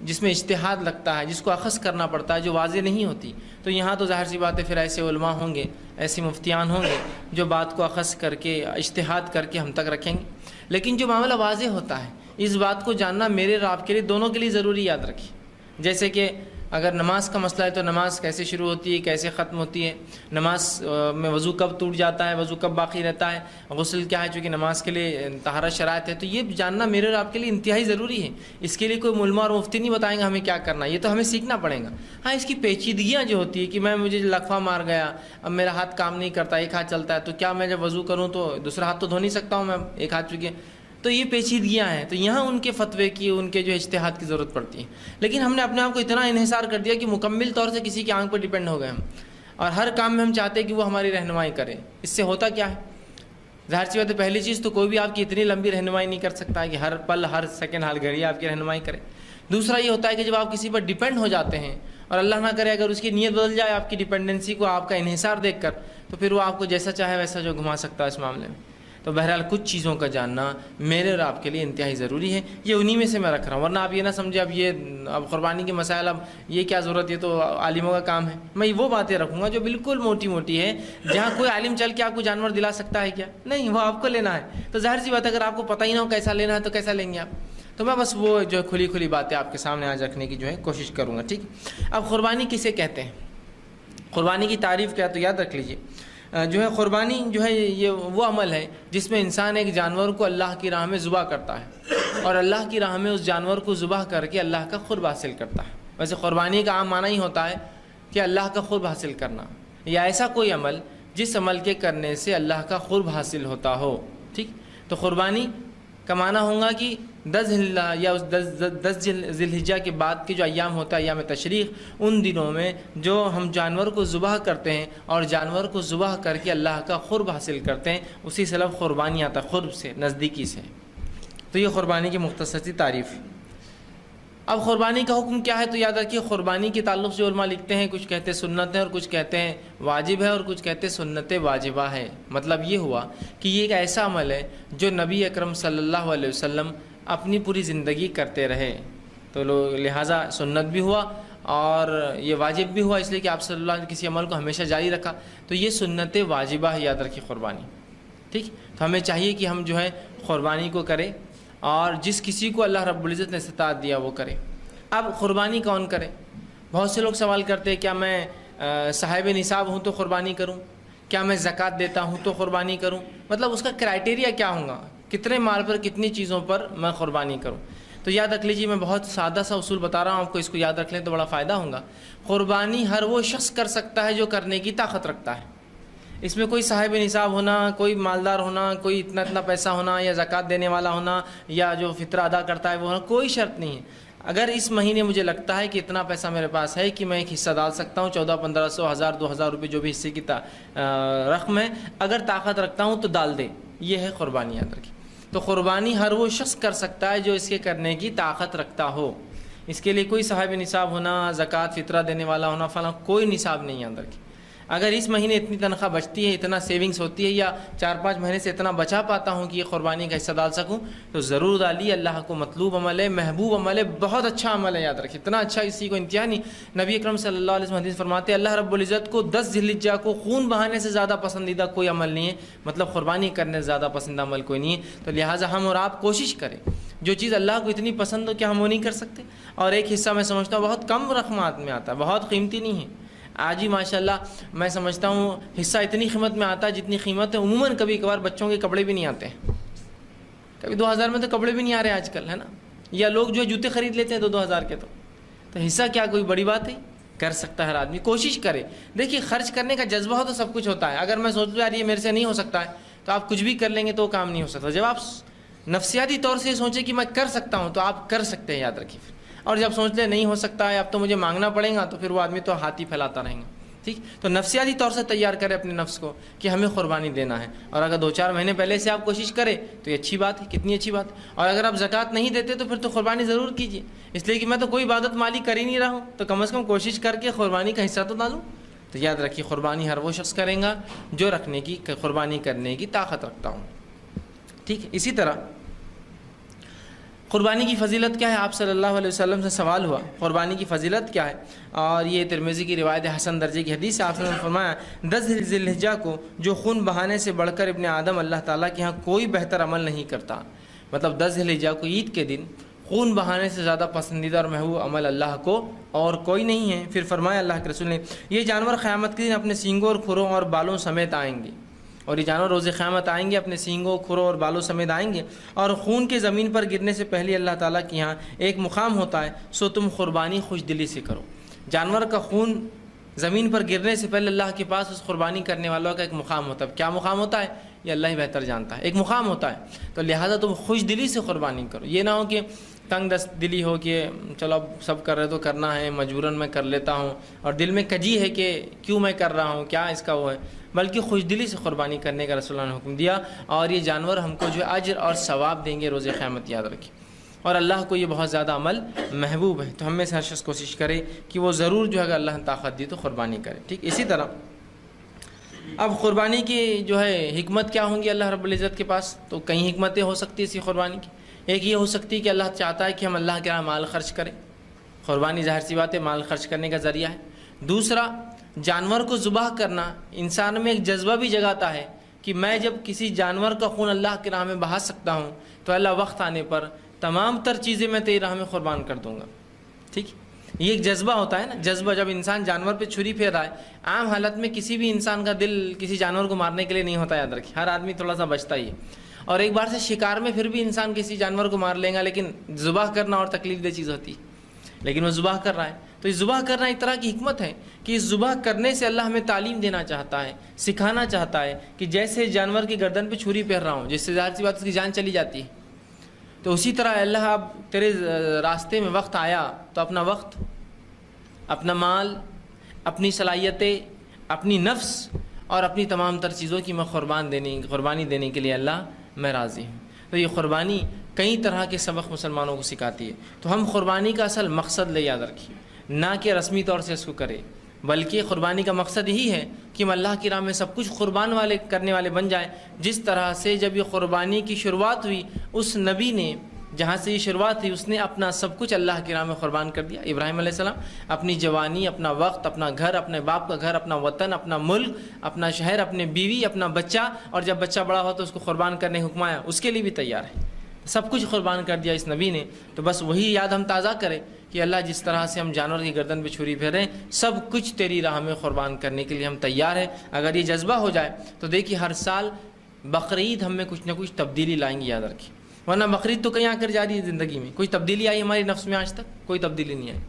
جس میں اجتہاد لگتا ہے، جس کو اخذ کرنا پڑتا ہے، جو واضح نہیں ہوتی، تو یہاں تو ظاہر سی بات ہے پھر ایسے علماء ہوں گے، ایسے مفتیان ہوں گے جو بات کو اخذ کر کے اجتہاد کر کے ہم تک رکھیں گے۔ لیکن جو معاملہ واضح ہوتا ہے اس بات کو جاننا میرے اور آپ کے لیے، دونوں کے لیے ضروری، یاد رکھیے۔ جیسے کہ اگر نماز کا مسئلہ ہے تو نماز کیسے شروع ہوتی ہے، کیسے ختم ہوتی ہے، نماز میں وضو کب ٹوٹ جاتا ہے، وضو کب باقی رہتا ہے، غسل کیا ہے، چونکہ نماز کے لیے طہارت شرائط ہے، تو یہ جاننا میرے اور آپ کے لیے انتہائی ضروری ہے۔ اس کے لیے کوئی علماء اور مفتی نہیں بتائیں گا ہمیں کیا کرنا ہے، یہ تو ہمیں سیکھنا پڑے گا۔ ہاں، اس کی پیچیدگیاں جو ہوتی ہے کہ مجھے لقفہ مار گیا، اب میرا ہاتھ کام نہیں کرتا، ایک ہاتھ چلتا ہے، تو کیا میں جب وضو کروں تو دوسرا ہاتھ تو دھو نہیں سکتا ہوں میں ایک ہاتھ، چونکہ تو یہ پیچیدگیاں ہیں، تو یہاں ان کے فتوے کی، ان کے جو اجتہاد کی ضرورت پڑتی ہے۔ لیکن ہم نے اپنے آپ کو اتنا انحصار کر دیا کہ مکمل طور سے کسی کی آنکھ پر ڈیپینڈ ہو گئے ہم، اور ہر کام میں ہم چاہتے ہیں کہ وہ ہماری رہنمائی کرے۔ اس سے ہوتا کیا ہے؟ ظاہر سی بات ہے، پہلی چیز تو کوئی بھی آپ کی اتنی لمبی رہنمائی نہیں کر سکتا ہے کہ ہر پل، ہر سیکنڈ، ہر گھڑی آپ کی رہنمائی کرے۔ دوسرا یہ ہوتا ہے کہ جب آپ کسی پر ڈیپینڈ ہو جاتے ہیں، اور اللہ نہ کرے اگر اس کی نیت بدل جائے آپ کی ڈیپینڈنسی کو، آپ کا انحصار دیکھ کر، تو پھر وہ آپ کو جیسا چاہے ویسا جو گھما سکتا ہے اس معاملے میں۔ تو بہرحال کچھ چیزوں کا جاننا میرے اور آپ کے لیے انتہائی ضروری ہے، یہ انہی میں سے میں رکھ رہا ہوں، ورنہ آپ یہ نہ سمجھے اب قربانی کے مسائل، اب یہ کیا ضرورت، یہ تو عالموں کا کام ہے۔ میں وہ باتیں رکھوں گا جو بالکل موٹی موٹی ہے، جہاں کوئی عالم چل کے آپ کو جانور دلا سکتا ہے کیا؟ نہیں، وہ آپ کو لینا ہے۔ تو ظاہر سی بات ہے اگر آپ کو پتہ ہی نہ ہو کیسا لینا ہے تو کیسا لیں گے آپ؟ تو میں بس وہ جو کھلی کھلی باتیں آپ کے سامنے آج رکھنے کی جو ہے کوشش کروں گا، ٹھیک۔ اب قربانی کسے کہتے ہیں، قربانی کی تعریف کیا، تو یاد رکھ لیجئے جو ہے قربانی جو ہے یہ وہ عمل ہے جس میں انسان ایک جانور کو اللہ کی راہ میں ذبح کرتا ہے، اور اللہ کی راہ میں اس جانور کو ذبح کر کے اللہ کا قرب حاصل کرتا ہے۔ ویسے قربانی کا عام معنی ہی ہوتا ہے کہ اللہ کا قرب حاصل کرنا، یا ایسا کوئی عمل جس عمل کے کرنے سے اللہ کا قرب حاصل ہوتا ہو، ٹھیک۔ تو قربانی کا معنی ہوگا کہ 10 ذی الحجہ کے بعد کے جو ایام ہوتا ہے، ایام تشریق، ان دنوں میں جو ہم جانور کو ذبح کرتے ہیں اور جانور کو ذبح کر کے اللہ کا قرب حاصل کرتے ہیں، اسی سے لفظ قربانی آتا ہے، قرب سے، نزدیکی سے۔ تو یہ قربانی کی مختصر سی تعریف۔ اب قربانی کا حکم کیا ہے، تو یاد رکھیے قربانی کے تعلق سے علماء لکھتے ہیں، کچھ کہتے ہیں سنت ہے اور کچھ کہتے ہیں واجب ہے اور کچھ کہتے ہیں سنت واجبہ ہے۔ مطلب یہ ہوا کہ یہ ایک ایسا عمل ہے جو نبی اکرم صلی اللہ علیہ وسلم اپنی پوری زندگی کرتے رہے، تو لہٰذا سنت بھی ہوا اور یہ واجب بھی ہوا، اس لیے کہ آپ صلی اللہ علیہ وسلم نے کسی عمل کو ہمیشہ جاری رکھا، تو یہ سنت واجبہ ہے، یاد رکھیے قربانی، ٹھیک۔ تو ہمیں چاہیے کہ ہم جو ہے قربانی کو کریں، اور جس کسی کو اللہ رب العزت نے استطاعت دیا وہ کرے۔ اب قربانی کون کرے؟ بہت سے لوگ سوال کرتے ہیں کیا میں صاحب نصاب ہوں تو قربانی کروں، کیا میں زکوٰۃ دیتا ہوں تو قربانی کروں، مطلب اس کا کرائٹیریا کیا ہوگا، کتنے مال پر کتنی چیزوں پر میں قربانی کروں۔ تو یاد رکھ لیجیے، میں بہت سادہ سا اصول بتا رہا ہوں آپ کو، اس کو یاد رکھ لیں تو بڑا فائدہ ہوگا۔ قربانی ہر وہ شخص کر سکتا ہے جو کرنے کی طاقت رکھتا ہے، اس میں کوئی صاحب نصاب ہونا، کوئی مالدار ہونا، کوئی اتنا پیسہ ہونا، یا زکوٰۃ دینے والا ہونا، یا جو فطرہ ادا کرتا ہے وہ ہونا، کوئی شرط نہیں ہے۔ اگر اس مہینے مجھے لگتا ہے کہ اتنا پیسہ میرے پاس ہے کہ میں ایک حصہ ڈال سکتا ہوں، 1400-1500 1000 2000 روپے جو بھی حصے کی رقم ہے، اگر طاقت رکھتا ہوں تو ڈال دے، یہ ہے قربانی، یاد رکھیں۔ تو قربانی ہر وہ شخص کر سکتا ہے جو اس کے کرنے کی طاقت رکھتا ہو، اس کے لیے کوئی صاحب نصاب ہونا، زکوٰۃ فطرہ دینے والا ہونا، فلاں کوئی نصاب نہیں، یاد رکھیں۔ اگر اس مہینے اتنی تنخواہ بچتی ہے، اتنا سیونگز ہوتی ہے، یا 4-5 مہینے سے اتنا بچا پاتا ہوں کہ یہ قربانی کا حصہ ڈال سکوں، تو ضرور ڈالیے۔ اللہ کو مطلوب عمل ہے، محبوب عمل ہے، بہت اچھا عمل ہے، یاد رکھیں، اتنا اچھا کسی کو انتہا نہیں۔ نبی اکرم صلی اللہ علیہ وسلم حدیث فرماتے ہیں اللہ رب العزت کو 10 ذی الحجہ کو خون بہانے سے زیادہ پسندیدہ کوئی عمل نہیں ہے، مطلب قربانی کرنے سے زیادہ پسندیدہ عمل کوئی نہیں ہے۔ تو لہٰذا ہم اور آپ کوشش کریں، جو چیز اللہ کو اتنی پسند ہو کیا ہم وہ نہیں کر سکتے؟ اور ایک حصہ میں سمجھتا ہوں بہت کم رقمات میں آتا ہے، بہت قیمتی نہیں ہے۔ آج ہی ماشاءاللہ میں سمجھتا ہوں حصہ اتنی قیمت میں آتا ہے جتنی قیمت ہے عموماً کبھی کبھار بچوں کے کپڑے بھی نہیں آتے ہیں، کبھی 2000 میں تو کپڑے بھی نہیں آ رہے آج کل، ہے نا، یا لوگ جو جوتے خرید لیتے ہیں 2000 کے، تو حصہ کیا کوئی بڑی بات ہے؟ کر سکتا ہے ہر آدمی، کوشش کرے۔ دیکھیے خرچ کرنے کا جذبہ ہو تو سب کچھ ہوتا ہے، اگر میں سوچ لوں یار یہ میرے سے نہیں ہو سکتا ہے تو آپ کچھ بھی کر لیں گے تو وہ کام نہیں ہو سکتا۔ جب آپ نفسیاتی طور سے سوچیں کہ میں کر سکتا ہوں تو آپ کر سکتے ہیں، یاد رکھیے۔ اور جب سوچ لیں نہیں ہو سکتا ہے اب تو مجھے مانگنا پڑے گا، تو پھر وہ آدمی تو ہاتھ ہی پھیلاتا رہیں گا، ٹھیک۔ تو نفسیاتی طور سے تیار کرے اپنے نفس کو کہ ہمیں قربانی دینا ہے، اور اگر 2-4 مہینے پہلے سے آپ کوشش کریں تو یہ اچھی بات ہے، کتنی اچھی بات۔ اور اگر آپ زکوٰۃ نہیں دیتے تو پھر تو قربانی ضرور کیجیے، اس لیے کہ میں تو کوئی عبادت مالی کر ہی نہیں رہا ہوں، تو کم از کم کوشش کر کے قربانی کا حصہ تو ڈالوں۔ تو یاد رکھیے قربانی ہر وہ شخص کرے گا جو قربانی کرنے کی طاقت رکھتا ہوں، ٹھیک ہے۔ اسی طرح قربانی کی فضیلت کیا ہے؟ آپ صلی اللہ علیہ وسلم سے سوال ہوا قربانی کی فضیلت کیا ہے، اور یہ ترمذی کی روایت حسن درجے کی حدیث ہے۔ آپ نے فرمایا 10 ذی الحجہ کو جو خون بہانے سے بڑھ کر ابن آدم اللہ تعالیٰ کے ہاں کوئی بہتر عمل نہیں کرتا، مطلب 10 ذی الحجہ کو عید کے دن خون بہانے سے زیادہ پسندیدہ اور محبوب عمل اللہ کو اور کوئی نہیں ہے۔ پھر فرمایا اللہ کے رسول نے یہ جانور قیامت کے دن اپنے سینگوں اور کھروں اور بالوں سمیت آئیں گے، اور یہ جانور روز قیامت آئیں گے اپنے سینگوں کھروں اور بالوں سمیت آئیں گے، اور خون کے زمین پر گرنے سے پہلے اللہ تعالیٰ کے یہاں ایک مقام ہوتا ہے، سو تم قربانی خوش دلی سے کرو۔ جانور کا خون زمین پر گرنے سے پہلے اللہ کے پاس اس قربانی کرنے والوں کا ایک مقام ہوتا ہے۔ کیا مقام ہوتا ہے یہ اللہ ہی بہتر جانتا ہے، ایک مقام ہوتا ہے، تو لہٰذا تم خوش دلی سے قربانی کرو۔ یہ نہ ہو کہ تنگ دست دلی ہو کہ چلو اب سب کر رہے تو کرنا ہے، مجبوراً میں کر لیتا ہوں، اور دل میں کجی ہے کہ کیوں میں کر رہا ہوں، کیا اس کا وہ ہے، بلکہ خوش دلی سے قربانی کرنے کا رسول اللہ نے حکم دیا، اور یہ جانور ہم کو جو ہے اجر اور ثواب دیں گے روز قیامت، یاد رکھیں، اور اللہ کو یہ بہت زیادہ عمل محبوب ہے۔ تو ہم میں سے ہر شخص کوشش کرے کہ وہ ضرور جو ہے اگر اللہ نے طاقت دی تو قربانی کرے، ٹھیک۔ اسی طرح اب قربانی کی جو ہے حکمت کیا ہوں گی اللہ رب العزت کے پاس، تو کئی حکمتیں ہو سکتی ہیں اسی قربانی کی۔ ایک یہ ہو سکتی ہے کہ اللہ چاہتا ہے کہ ہم اللہ کے راہ مال خرچ کریں، قربانی ظاہر سی بات ہے مال خرچ کرنے کا ذریعہ ہے۔ دوسرا، جانور کو ذبح کرنا انسان میں ایک جذبہ بھی جگاتا ہے کہ میں جب کسی جانور کا خون اللہ کے راہ میں بہا سکتا ہوں تو اللہ وقت آنے پر تمام تر چیزیں میں تیری راہ میں قربان کر دوں گا، ٹھیک۔ یہ ایک جذبہ ہوتا ہے نا، جذبہ جب انسان جانور پہ چھری پھیر رہا ہے، عام حالت میں کسی بھی انسان کا دل کسی جانور کو مارنے کے لیے نہیں ہوتا، یاد رکھیں، ہر آدمی تھوڑا سا بچتا ہی ہے، اور ایک بار سے شکار میں پھر بھی انسان کسی جانور کو مار لے گا، لیکن ذبح کرنا اور تکلیف دہ چیز ہوتی ہے، لیکن وہ ذبح کر رہا ہے۔ تو یہ ذبح کرنا ایک طرح کی حکمت ہے کہ اس ذبح کرنے سے اللہ ہمیں تعلیم دینا چاہتا ہے، سکھانا چاہتا ہے کہ جیسے جانور کی گردن پہ چھری پھیر رہا ہوں جس سے ظاہر سی بات اس کی جان چلی جاتی ہے، تو اسی طرح اللہ اب تیرے راستے میں وقت آیا تو اپنا وقت، اپنا مال، اپنی صلاحیتیں، اپنی نفس اور اپنی تمام تر چیزوں کی میں قربانی دینے کے لیے اللہ میں راضی ہوں۔ تو یہ قربانی کئی طرح کے سبق مسلمانوں کو سکھاتی ہے۔ تو ہم قربانی کا اصل مقصد لے یاد رکھیے، نہ کہ رسمی طور سے اس کو کرے، بلکہ قربانی کا مقصد یہی ہے کہ ہم اللہ کی راہ میں سب کچھ قربان کرنے والے بن جائیں۔ جس طرح سے جب یہ قربانی کی شروعات ہوئی، اس نبی نے جہاں سے یہ شروعات ہوئی اس نے اپنا سب کچھ اللہ کی راہ میں قربان کر دیا۔ ابراہیم علیہ السلام اپنی جوانی، اپنا وقت، اپنا گھر، اپنے باپ کا گھر، اپنا وطن، اپنا ملک، اپنا شہر، اپنی بیوی، اپنا بچہ، اور جب بچہ بڑا ہو تو اس کو قربان کرنے کا حکم آیا، اس کے لیے بھی تیار ہے، سب کچھ قربان کر دیا اس نبی نے۔ تو بس وہی یاد ہم تازہ کریں کہ اللہ جس طرح سے ہم جانور کی گردن پہ چھری پھیر رہے ہیں، سب کچھ تیری راہ میں قربان کرنے کے لیے ہم تیار ہیں۔ اگر یہ جذبہ ہو جائے تو دیکھیے ہر سال بقرعید ہم میں کچھ نہ کچھ تبدیلی لائیں گے، یاد رکھیے، ورنہ بقرعید تو کہیں آ کر جا رہی ہے زندگی میں، کوئی تبدیلی آئی ہماری نفس میں آج تک؟ کوئی تبدیلی نہیں آئی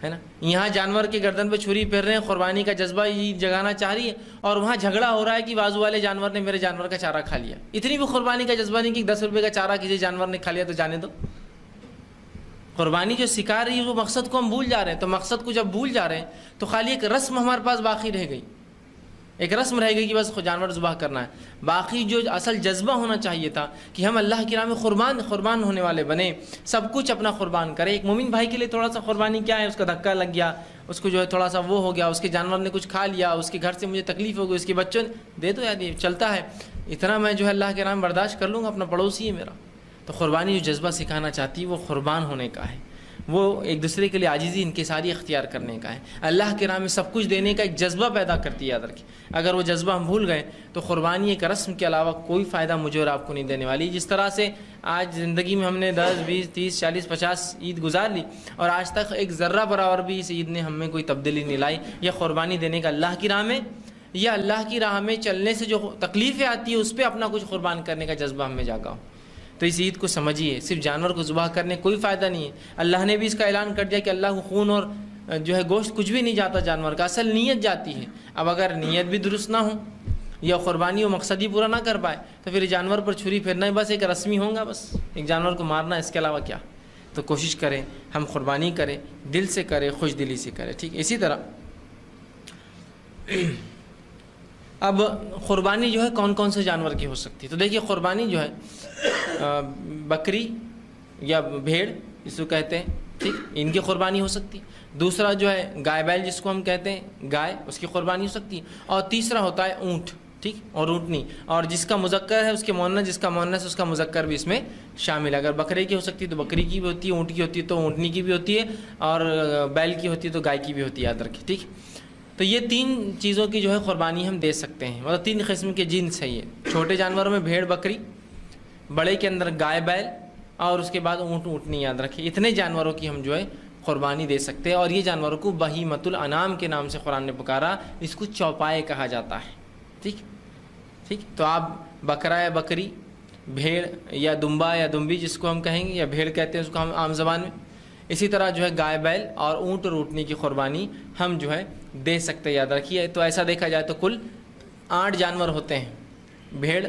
ہے نا۔ یہاں جانور کے گردن پہ چھری پھیر رہے ہیں، قربانی کا جذبہ یہ جگانا چاہ رہی ہے، اور وہاں جھگڑا ہو رہا ہے کہ بازو والے جانور نے میرے جانور کا چارہ کھا لیا۔ اتنی بھی قربانی کا جذبہ نہیں کہ 10 روپے کا چارہ کسی جانور نے کھا لیا تو جانے دو۔ قربانی جو سکھا رہی ہے وہ مقصد کو ہم بھول جا رہے ہیں، تو مقصد کو جب بھول جا رہے ہیں تو خالی ایک رسم ہمارے پاس باقی رہ گئی، ایک رسم رہ گئی کہ بس جانور ذبح کرنا ہے۔ باقی جو اصل جذبہ ہونا چاہیے تھا کہ ہم اللہ کی راہ میں قربان ہونے والے بنے، سب کچھ اپنا قربان کرے۔ ایک مومن بھائی کے لیے تھوڑا سا قربانی کیا ہے، اس کا دھکا لگ گیا، اس کو جو ہے تھوڑا سا وہ ہو گیا، اس کے جانور نے کچھ کھا لیا، اس کے گھر سے مجھے تکلیف ہو گئی، اس کے بچوں نے دے دو یار یہ چلتا ہے، اتنا میں جو ہے اللہ کے راہ میں برداشت کر لوں گا، اپنا پڑوسی ہے میرا۔ تو قربانی جو جذبہ سکھانا چاہتی ہے وہ قربان ہونے کا ہے، وہ ایک دوسرے کے لیے عاجزی انکساری اختیار کرنے کا ہے، اللہ کے راہ میں سب کچھ دینے کا ایک جذبہ پیدا کرتی ہے، یاد رکھیں۔ اگر وہ جذبہ ہم بھول گئے تو قربانی ایک رسم کے علاوہ کوئی فائدہ مجھے اور آپ کو نہیں دینے والی۔ جس طرح سے آج زندگی میں ہم نے 10 20 30 40 50 عید گزار لی اور آج تک ایک ذرہ برابر بھی اس عید نے ہم میں کوئی تبدیلی نہیں لائی، یہ قربانی دینے کا اللہ کی راہ میں یا اللہ کی راہ میں چلنے سے جو تکلیفیں آتی ہیں اس پہ اپنا کچھ قربان کرنے کا جذبہ ہم میں جاگا ہو۔ تو اس عید کو سمجھیے، صرف جانور کو ذبح کرنے کوئی فائدہ نہیں ہے۔ اللہ نے بھی اس کا اعلان کر دیا کہ اللہ کو خون اور جو ہے گوشت کچھ بھی نہیں جاتا جانور کا، اصل نیت جاتی ہے۔ اب اگر نیت بھی درست نہ ہو یا قربانی و مقصد ہی پورا نہ کر پائے تو پھر جانور پر چھری پھیرنا ہی بس ایک رسمی ہوگا، بس ایک جانور کو مارنا، اس کے علاوہ کیا۔ تو کوشش کریں ہم قربانی کریں، دل سے کریں، خوش دلی سے کریں، ٹھیک۔ اسی طرح اب قربانی جو ہے کون کون سے جانور کی ہو سکتی ہے؟ تو دیکھیے قربانی جو ہے بکری یا بھیڑ اس کو کہتے ہیں، ٹھیک، ان کی قربانی ہو سکتی ہے۔ دوسرا جو ہے گائے بیل جس کو ہم کہتے ہیں گائے، اس کی قربانی ہو سکتی ہے۔ اور تیسرا ہوتا ہے اونٹ، ٹھیک، اور اونٹنی، اور جس کا مذکر ہے اس کے مؤنث، جس کا مؤنث اس کا مذکر بھی اس میں شامل ہے. اگر بکرے کی ہو سکتی ہے تو بکری کی بھی ہوتی ہے، اونٹ کی ہوتی ہے تو اونٹنی کی بھی ہوتی ہے، اور بیل کی ہوتی ہے تو گائے کی بھی ہوتی ہے، یاد رکھیں. ٹھیک، تو یہ 3 چیزوں کی جو ہے قربانی ہم دے سکتے ہیں. مطلب 3 قسم کے جنس ہے یہ. چھوٹے جانوروں میں بھیڑ بکری، بڑے کے اندر گائے بیل، اور اس کے بعد اونٹ اونٹنی. یاد رکھیں اتنے جانوروں کی ہم جو ہے قربانی دے سکتے ہیں. اور یہ جانوروں کو بہیمۃ الانعام کے نام سے قرآن نے پکارا، اس کو چوپائے کہا جاتا ہے. ٹھیک ٹھیک، تو آپ بکرا یا بکری، بھیڑ یا دمبا یا دمبی جس کو ہم کہیں گے، یا بھیڑ کہتے ہیں اس کو ہم عام زبان میں، اسی طرح جو ہے گائے بیل اور اونٹ اور اونٹنی کی قربانی ہم جو ہے دے سکتے ہیں. یاد رکھیے، تو ایسا دیکھا جائے تو کل 8 جانور ہوتے ہیں. بھیڑ،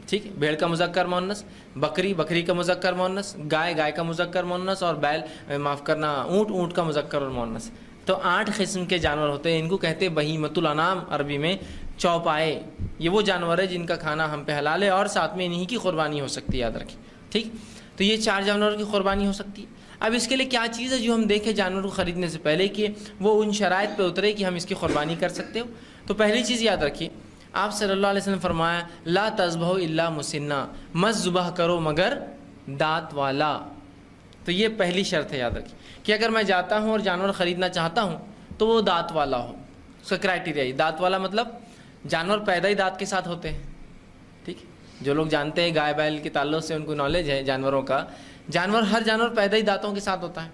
ٹھیک، بھیڑ کا مذکر مؤنث، بکری، بکری کا مذکر مؤنث، گائے، گائے کا مذکر مؤنث، اور بیل، معاف کرنا، اونٹ، اونٹ کا مذکر اور مؤنث. تو 8 قسم کے جانور ہوتے ہیں. ان کو کہتے ہیں بہیمۃ الانعام، عربی میں چوپائے. یہ وہ جانور ہے جن کا کھانا ہم پہ حلال ہے، اور ساتھ میں انہی کی قربانی ہو سکتی ہے. یاد رکھیں. ٹھیک، تو یہ 4 جانوروں کی قربانی ہو سکتی ہے. اب اس کے لیے کیا چیز ہے جو ہم دیکھیں جانور کو خریدنے سے پہلے کہ وہ ان شرائط پہ اترے کہ ہم اس کی قربانی کر سکتے ہو. تو پہلی چیز یاد رکھیے، آپ صلی اللہ علیہ وسلم فرمایا لا تذبحوا الا مسنّا، مت ذبح کرو مگر دانت والا. تو یہ پہلی شرط ہے. یاد رکھیے کہ اگر میں جاتا ہوں اور جانور خریدنا چاہتا ہوں تو وہ دانت والا ہو. اس کا کرائٹیریا ہے دانت والا، مطلب جانور پیدا ہی دانت کے ساتھ ہوتے ہیں. ٹھیک، جو لوگ جانتے ہیں گائے بیل کے تعلق سے ان کو نالج ہے جانوروں کا، ہر جانور پیدا ہی دانتوں کے ساتھ ہوتا ہے.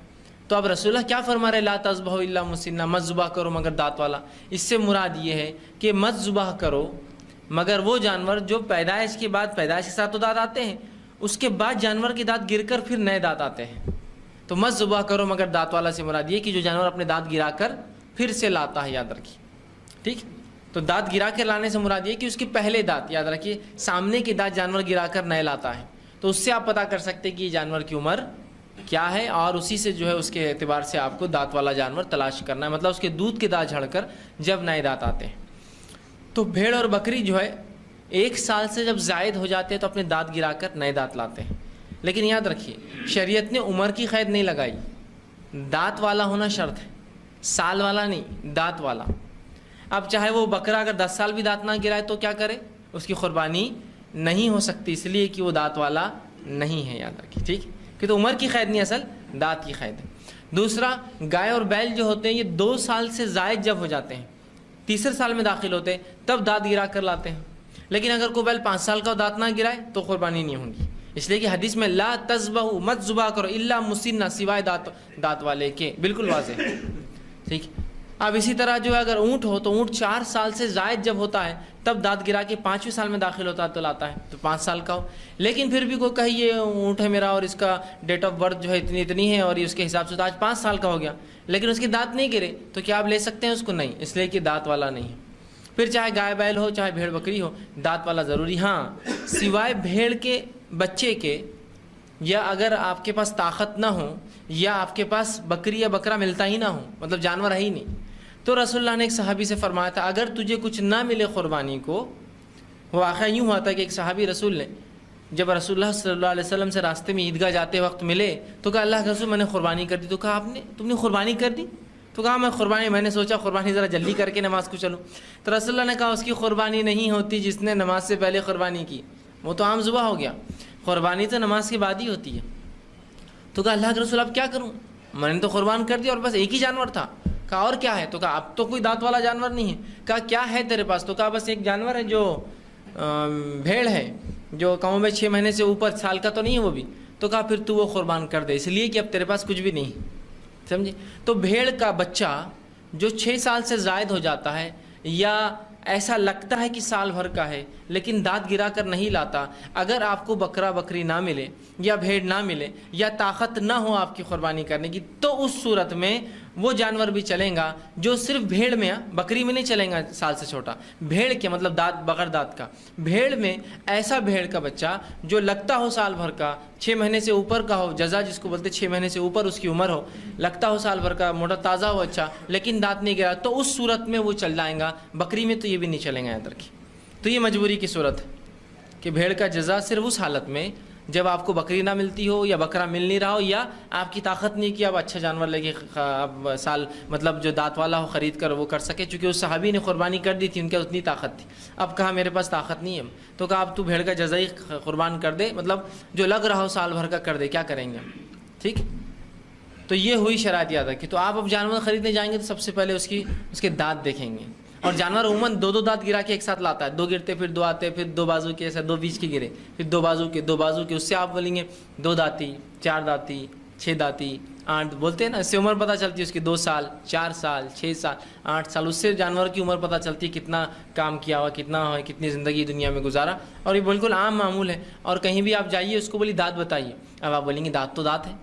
تو اب رسول اللہ کیا فرما رہے لا تذبحوا الا مسنّا، مت ذبح کرو مگر دانت والا. اس سے مراد یہ ہے کہ مت ذبح کرو مگر وہ جانور جو پیدائش کے بعد، پیدائش کے ساتھ تو دانت آتے ہیں، اس کے بعد جانور کے دانت گر کر پھر نئے دانت آتے ہیں. تو مت ذبح کرو مگر دانت والا سے مراد یہ کہ جو جانور اپنے دانت گرا کر پھر سے لاتا ہے. یاد رکھیے. ٹھیک، تو دانت گرا کر لانے سے مراد یہ کہ اس کے پہلے دانت، یاد رکھیے سامنے کے دانت جانور گرا کر نئے لاتا ہے. تو اس سے آپ پتہ کر سکتے کہ یہ جانور کی عمر کیا ہے، اور اسی سے جو ہے اس کے اعتبار سے آپ کو دانت والا جانور تلاش کرنا ہے. مطلب اس کے دودھ کے دانت جھڑ کر جب نئے دانت آتے ہیں. تو بھیڑ اور بکری جو ہے 1 سال سے جب زائد ہو جاتے ہیں تو اپنے دانت گرا کر نئے دانت لاتے ہیں. لیکن یاد رکھیے شریعت نے عمر کی قید نہیں لگائی، دانت والا ہونا شرط ہے، سال والا نہیں، دانت والا. اب چاہے وہ بکرا اگر 10 سال بھی دانت نہ گرائے تو کیا کرے، اس کی قربانی نہیں ہو سکتی، اس لیے کہ وہ دانت والا نہیں ہے. یاد رکھیے. ٹھیک، کہ تو عمر کی قید نہیں، اصل دانت کی قید ہے. دوسرا، گائے اور بیل جو ہوتے ہیں یہ 2 سال سے زائد جب ہو جاتے ہیں، تیسرے سال میں داخل ہوتے ہیں، تب دانت گرا کر لاتے ہیں. لیکن اگر کوئی بیل 5 سال کا دانت نہ گرائے تو قربانی نہیں ہوگی. اس لیے کہ حدیث میں لا تذبحوا، مت ذبح کرو الا مسنّا، سوائے دانت والے کے، بالکل واضح. ٹھیک. اب اسی طرح جو ہے اگر اونٹ ہو تو اونٹ 4 سال سے زائد جب ہوتا ہے تب دانت گرا کے 5ویں سال میں داخل ہوتا ہے تو لاتا ہے، تو 5 سال کا ہو. لیکن پھر بھی کوئی کہے یہ اونٹ ہے میرا اور اس کا ڈیٹ آف برتھ جو ہے اتنی ہے اور اس کے حساب سے تو آج 5 سال کا ہو گیا، لیکن اس کے دانت نہیں گرے، تو کیا آپ لے سکتے ہیں اس کو؟ نہیں، اس لیے کہ دانت والا نہیں ہے. پھر چاہے گائے بیل ہو چاہے بھیڑ بکری ہو، دانت والا ضروری. ہاں، سوائے بھیڑ کے بچے کے، یا اگر آپ کے پاس طاقت نہ ہو یا آپ کے پاس بکری یا بکرا ملتا ہی نہ ہو، مطلب جانور ہے ہی نہیں، تو رسول اللہ نے ایک صحابی سے فرمایا تھا اگر تجھے کچھ نہ ملے قربانی کو. وہ واقعہ یوں ہوا تھا کہ ایک صحابی رسول نے جب رسول اللہ صلی اللہ علیہ وسلم سے راستے میں عیدگاہ جاتے وقت ملے تو کہا اللہ کے رسول میں نے قربانی کر دی. تو کہا تم نے قربانی کر دی؟ تو کہا میں نے سوچا قربانی ذرا جلدی کر کے نماز کو چلوں. تو رسول اللہ نے کہا اس کی قربانی نہیں ہوتی جس نے نماز سے پہلے قربانی کی، وہ تو عام ذبح ہو گیا، قربانی تو نماز کے بعد ہی ہوتی ہے. تو کہا اللہ کے رسول اب کیا کروں، میں نے تو قربان کر دیا اور بس ایک ہی جانور تھا. کہا اور کیا ہے؟ تو کہا اب تو کوئی دانت والا جانور نہیں ہے. کہا کیا ہے تیرے پاس؟ تو کہا بس ایک جانور ہے جو بھیڑ ہے، جو کہوں میں 6 مہینے سے اوپر، سال کا تو نہیں ہے وہ بھی. تو کہا پھر تو وہ قربان کر دے، اس لیے کہ اب تیرے پاس کچھ بھی نہیں، سمجھے. تو بھیڑ کا بچہ جو 6 سال سے زائد ہو جاتا ہے یا ایسا لگتا ہے کہ سال بھر کا ہے لیکن دانت گرا کر نہیں لاتا، اگر آپ کو بکرا بکری نہ ملے یا بھیڑ نہ ملے یا طاقت نہ ہو آپ کی قربانی کرنے کی، تو اس صورت میں وہ جانور بھی چلیں گا جو صرف بھیڑ میں، بکری میں نہیں چلیں گا سال سے چھوٹا، بھیڑ کے مطلب دانت بغیر دانت کا، بھیڑ میں ایسا بھیڑ کا بچہ جو لگتا ہو سال بھر کا، 6 مہینے سے اوپر کا ہو، جزا جس کو بولتے 6 مہینے سے اوپر اس کی عمر ہو، لگتا ہو سال بھر کا، موٹا تازہ ہو اچھا، لیکن دانت نہیں گرا، تو اس صورت میں وہ چل جائیں گا. بکری میں تو یہ بھی نہیں چلیں گا. یاد رکھیے. تو یہ مجبوری کی صورت ہے کہ بھیڑ کا جزا صرف اس حالت میں جب آپ کو بکری نہ ملتی ہو یا بکرا مل نہیں رہا ہو یا آپ کی طاقت نہیں کہ آپ اچھا جانور لے کے آپ سال مطلب جو دانت والا ہو خرید کر وہ کر سکے، چونکہ اس صحابی نے قربانی کر دی تھی، ان کے اتنی طاقت تھی. اب کہا میرے پاس طاقت نہیں ہے، تو کہا اب تو بھیڑ کا جزائی قربان کر دے، مطلب جو لگ رہا ہو سال بھر کا کر دے، کیا کریں گے ہم. ٹھیک، تو یہ ہوئی شرائط یاد رکھی. تو آپ اب جانور خریدنے جائیں گے تو سب سے پہلے اس کے دانت دیکھیں گے. اور جانور عموماً دو دانت گرا کے ایک ساتھ لاتا ہے، دو گرتے پھر دو آتے، پھر دو بازو کے، ایسا دو بیچ کے گرے، پھر دو بازو کے، اس سے آپ بولیں گے دو دانتی، چار دانتی، چھ دانتی، 8 بولتے ہیں نا. اس سے عمر پتہ چلتی ہے اس کی، 2 سال، 4 سال، 6 سال، 8 سال. اس سے جانور کی عمر پتہ چلتی ہے کتنا کام کیا ہوا، کتنا ہوا، کتنی زندگی دنیا میں گزارا. اور یہ بالکل عام معمول ہے. اور کہیں بھی آپ جائیے اس کو بولی دانت بتائیے، اب آپ بولیں گے دانت تو دانت ہے.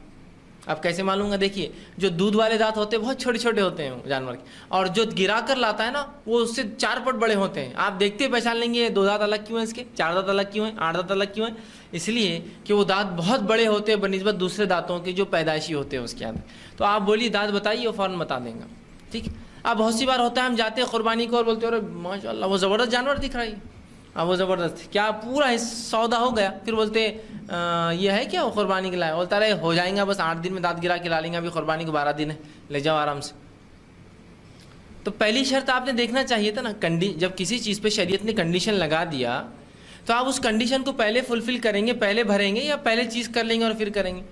اب کیسے معلوم گا؟ دیکھیے جو دودھ والے دانت ہوتے ہیں بہت چھوٹے چھوٹے ہوتے ہیں جانور کے، اور جو گرا کر لاتا ہے نا وہ اس سے 4 پٹ بڑے ہوتے ہیں. آپ دیکھتے پہچان لیں گے 2 دانت الگ کیوں ہیں اس کے، 4 دانت الگ کیوں ہیں، 8 دانت الگ کیوں ہیں. اس لیے کہ وہ دانت بہت بڑے ہوتے ہیں بنسبت دوسرے دانتوں کے جو پیدائشی ہوتے ہیں اس کے اندر. تو آپ بولیے دانت بتائیے، وہ فوراً بتا دیں گا. ٹھیک. اب بہت سی بار ہوتا ہے ہم جاتے ہیں قربانی کو اور بولتے ہیں ارے ماشاء اللہ وہ زبردست جانور دکھ رہا ہے. اب وہ زبردست کیا پورا سودا ہو گیا، پھر بولتے یہ ہے کیا وہ قربانی کے لائے، بولتا رہے ہو جائیں گا بس 8 دن میں دانت گرا کے لا لیں گے، ابھی قربانی کو 12 دن ہے، لے جاؤ آرام سے. تو پہلی شرط آپ نے دیکھنا چاہیے تھا نا، جب کسی چیز پہ شریعت نے کنڈیشن لگا دیا تو آپ اس کنڈیشن کو پہلے فلفل کریں گے، پہلے بھریں گے، یا پہلے چیز کر لیں گے اور پھر کریں گے.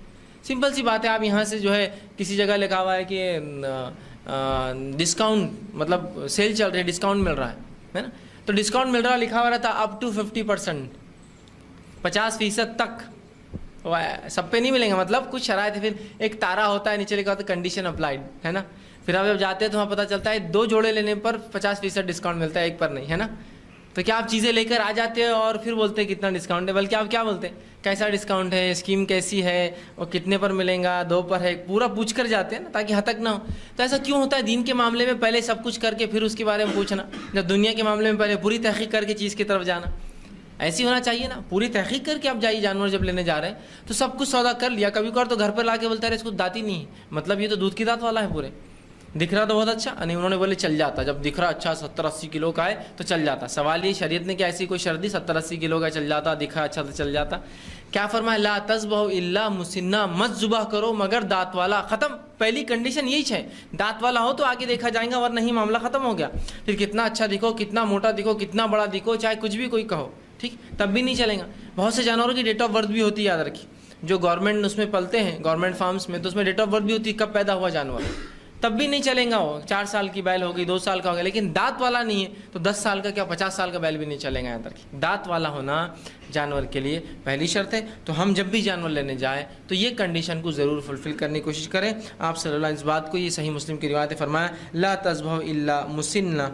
سمپل سی بات ہے. آپ یہاں سے جو ہے کسی جگہ لکھا ہوا ہے کہ ڈسکاؤنٹ مطلب سیل چل رہی ہے، ڈسکاؤنٹ مل رہا ہے نا، تو ڈسکاؤنٹ مل رہا لکھا ہوا رہتا اپ ٹو 50%، 50% تک. سب پہ نہیں ملیں گا، مطلب کچھ شرائط ہے. پھر ایک تارا ہوتا ہے نیچے لکھا ہوتا ہے کنڈیشن اپلائیڈ، ہے نا. پھر آپ جب جاتے ہیں تو وہاں پتہ چلتا ہے 2 جوڑے لینے پر 50% ڈسکاؤنٹ ملتا ہے، ایک پر نہیں، ہے نا. تو کیا آپ چیزیں لے کر آ جاتے ہیں اور پھر بولتے ہیں کتنا ڈسکاؤنٹ ہے، بلکہ آپ کیا بولتے ہیں کیسا ڈسکاؤنٹ ہے، اسکیم کیسی ہے اور کتنے پر ملیں گا، 2 پر ہے، پورا پوچھ کر جاتے ہیں نا تاکہ ہتک نہ ہو. تو ایسا کیوں ہوتا ہے دین کے معاملے میں پہلے سب کچھ کر کے پھر اس کے بارے میں پوچھنا، جب دنیا کے معاملے میں پہلے پوری تحقیق کر کے چیز کی طرف جانا. ایسی ہونا چاہیے نا، پوری تحقیق کر کے آپ جائیے. جانور جب لینے جا رہے ہیں تو سب کچھ سودا کر لیا، کبھی کبھار تو گھر پر لا کے بولتا ہے اس کو دانت ہی نہیں ہے، مطلب یہ تو دودھ کی دانت والا ہے، پورے دکھ رہا تو بہت اچھا نہیں. انہوں نے بولے چل جاتا، جب دکھ رہا اچھا 70-80 کلو کا ہے تو چل جاتا. سوال یہ شریعت نے کیا ایسی کوئی شرط دی 70-80 کلو کا چل جاتا، دکھا اچھا تو چل جاتا؟ کیا فرمایا لا تذبحوا الا مسنہ، مت ذبح کرو مگر دانت والا. ختم. پہلی کنڈیشن یہی ہے، دانت والا ہو تو آگے دیکھا جائے گا، ورنہ نہیں معاملہ ختم ہو گیا. پھر کتنا اچھا دکھو، کتنا موٹا دکھو، کتنا بڑا دکھو، چاہے کچھ بھی کوئی کہو، ٹھیک، تب بھی نہیں چلیں گا. بہت سے جانوروں کی ڈیٹ آف برتھ بھی ہوتی ہے، یاد رکھیے. جو گورنمنٹ اس میں پلتے ہیں گورنمنٹ فارمز میں، تو اس میں ڈیٹ آف برتھ بھی ہوتی ہے کب پیدا ہوا جانور، تب بھی نہیں چلیں گا. وہ 4 سال کی بیل ہوگی، 2 سال کا ہوگا، لیکن دانت والا نہیں ہے تو 10 سال کا کیا 50 سال کا بیل بھی نہیں چلے گا. یاد رکھیے دانت والا ہونا جانور کے لیے پہلی شرط ہے. تو ہم جب بھی جانور لینے جائیں تو یہ کنڈیشن کو ضرور فلفل کرنے کی کوشش کریں. آپ صلی اللہ علیہ وسلم اس بات کو، یہ صحیح مسلم کی روایت ہے، فرمایا لا تذبحوا الا مسنہ،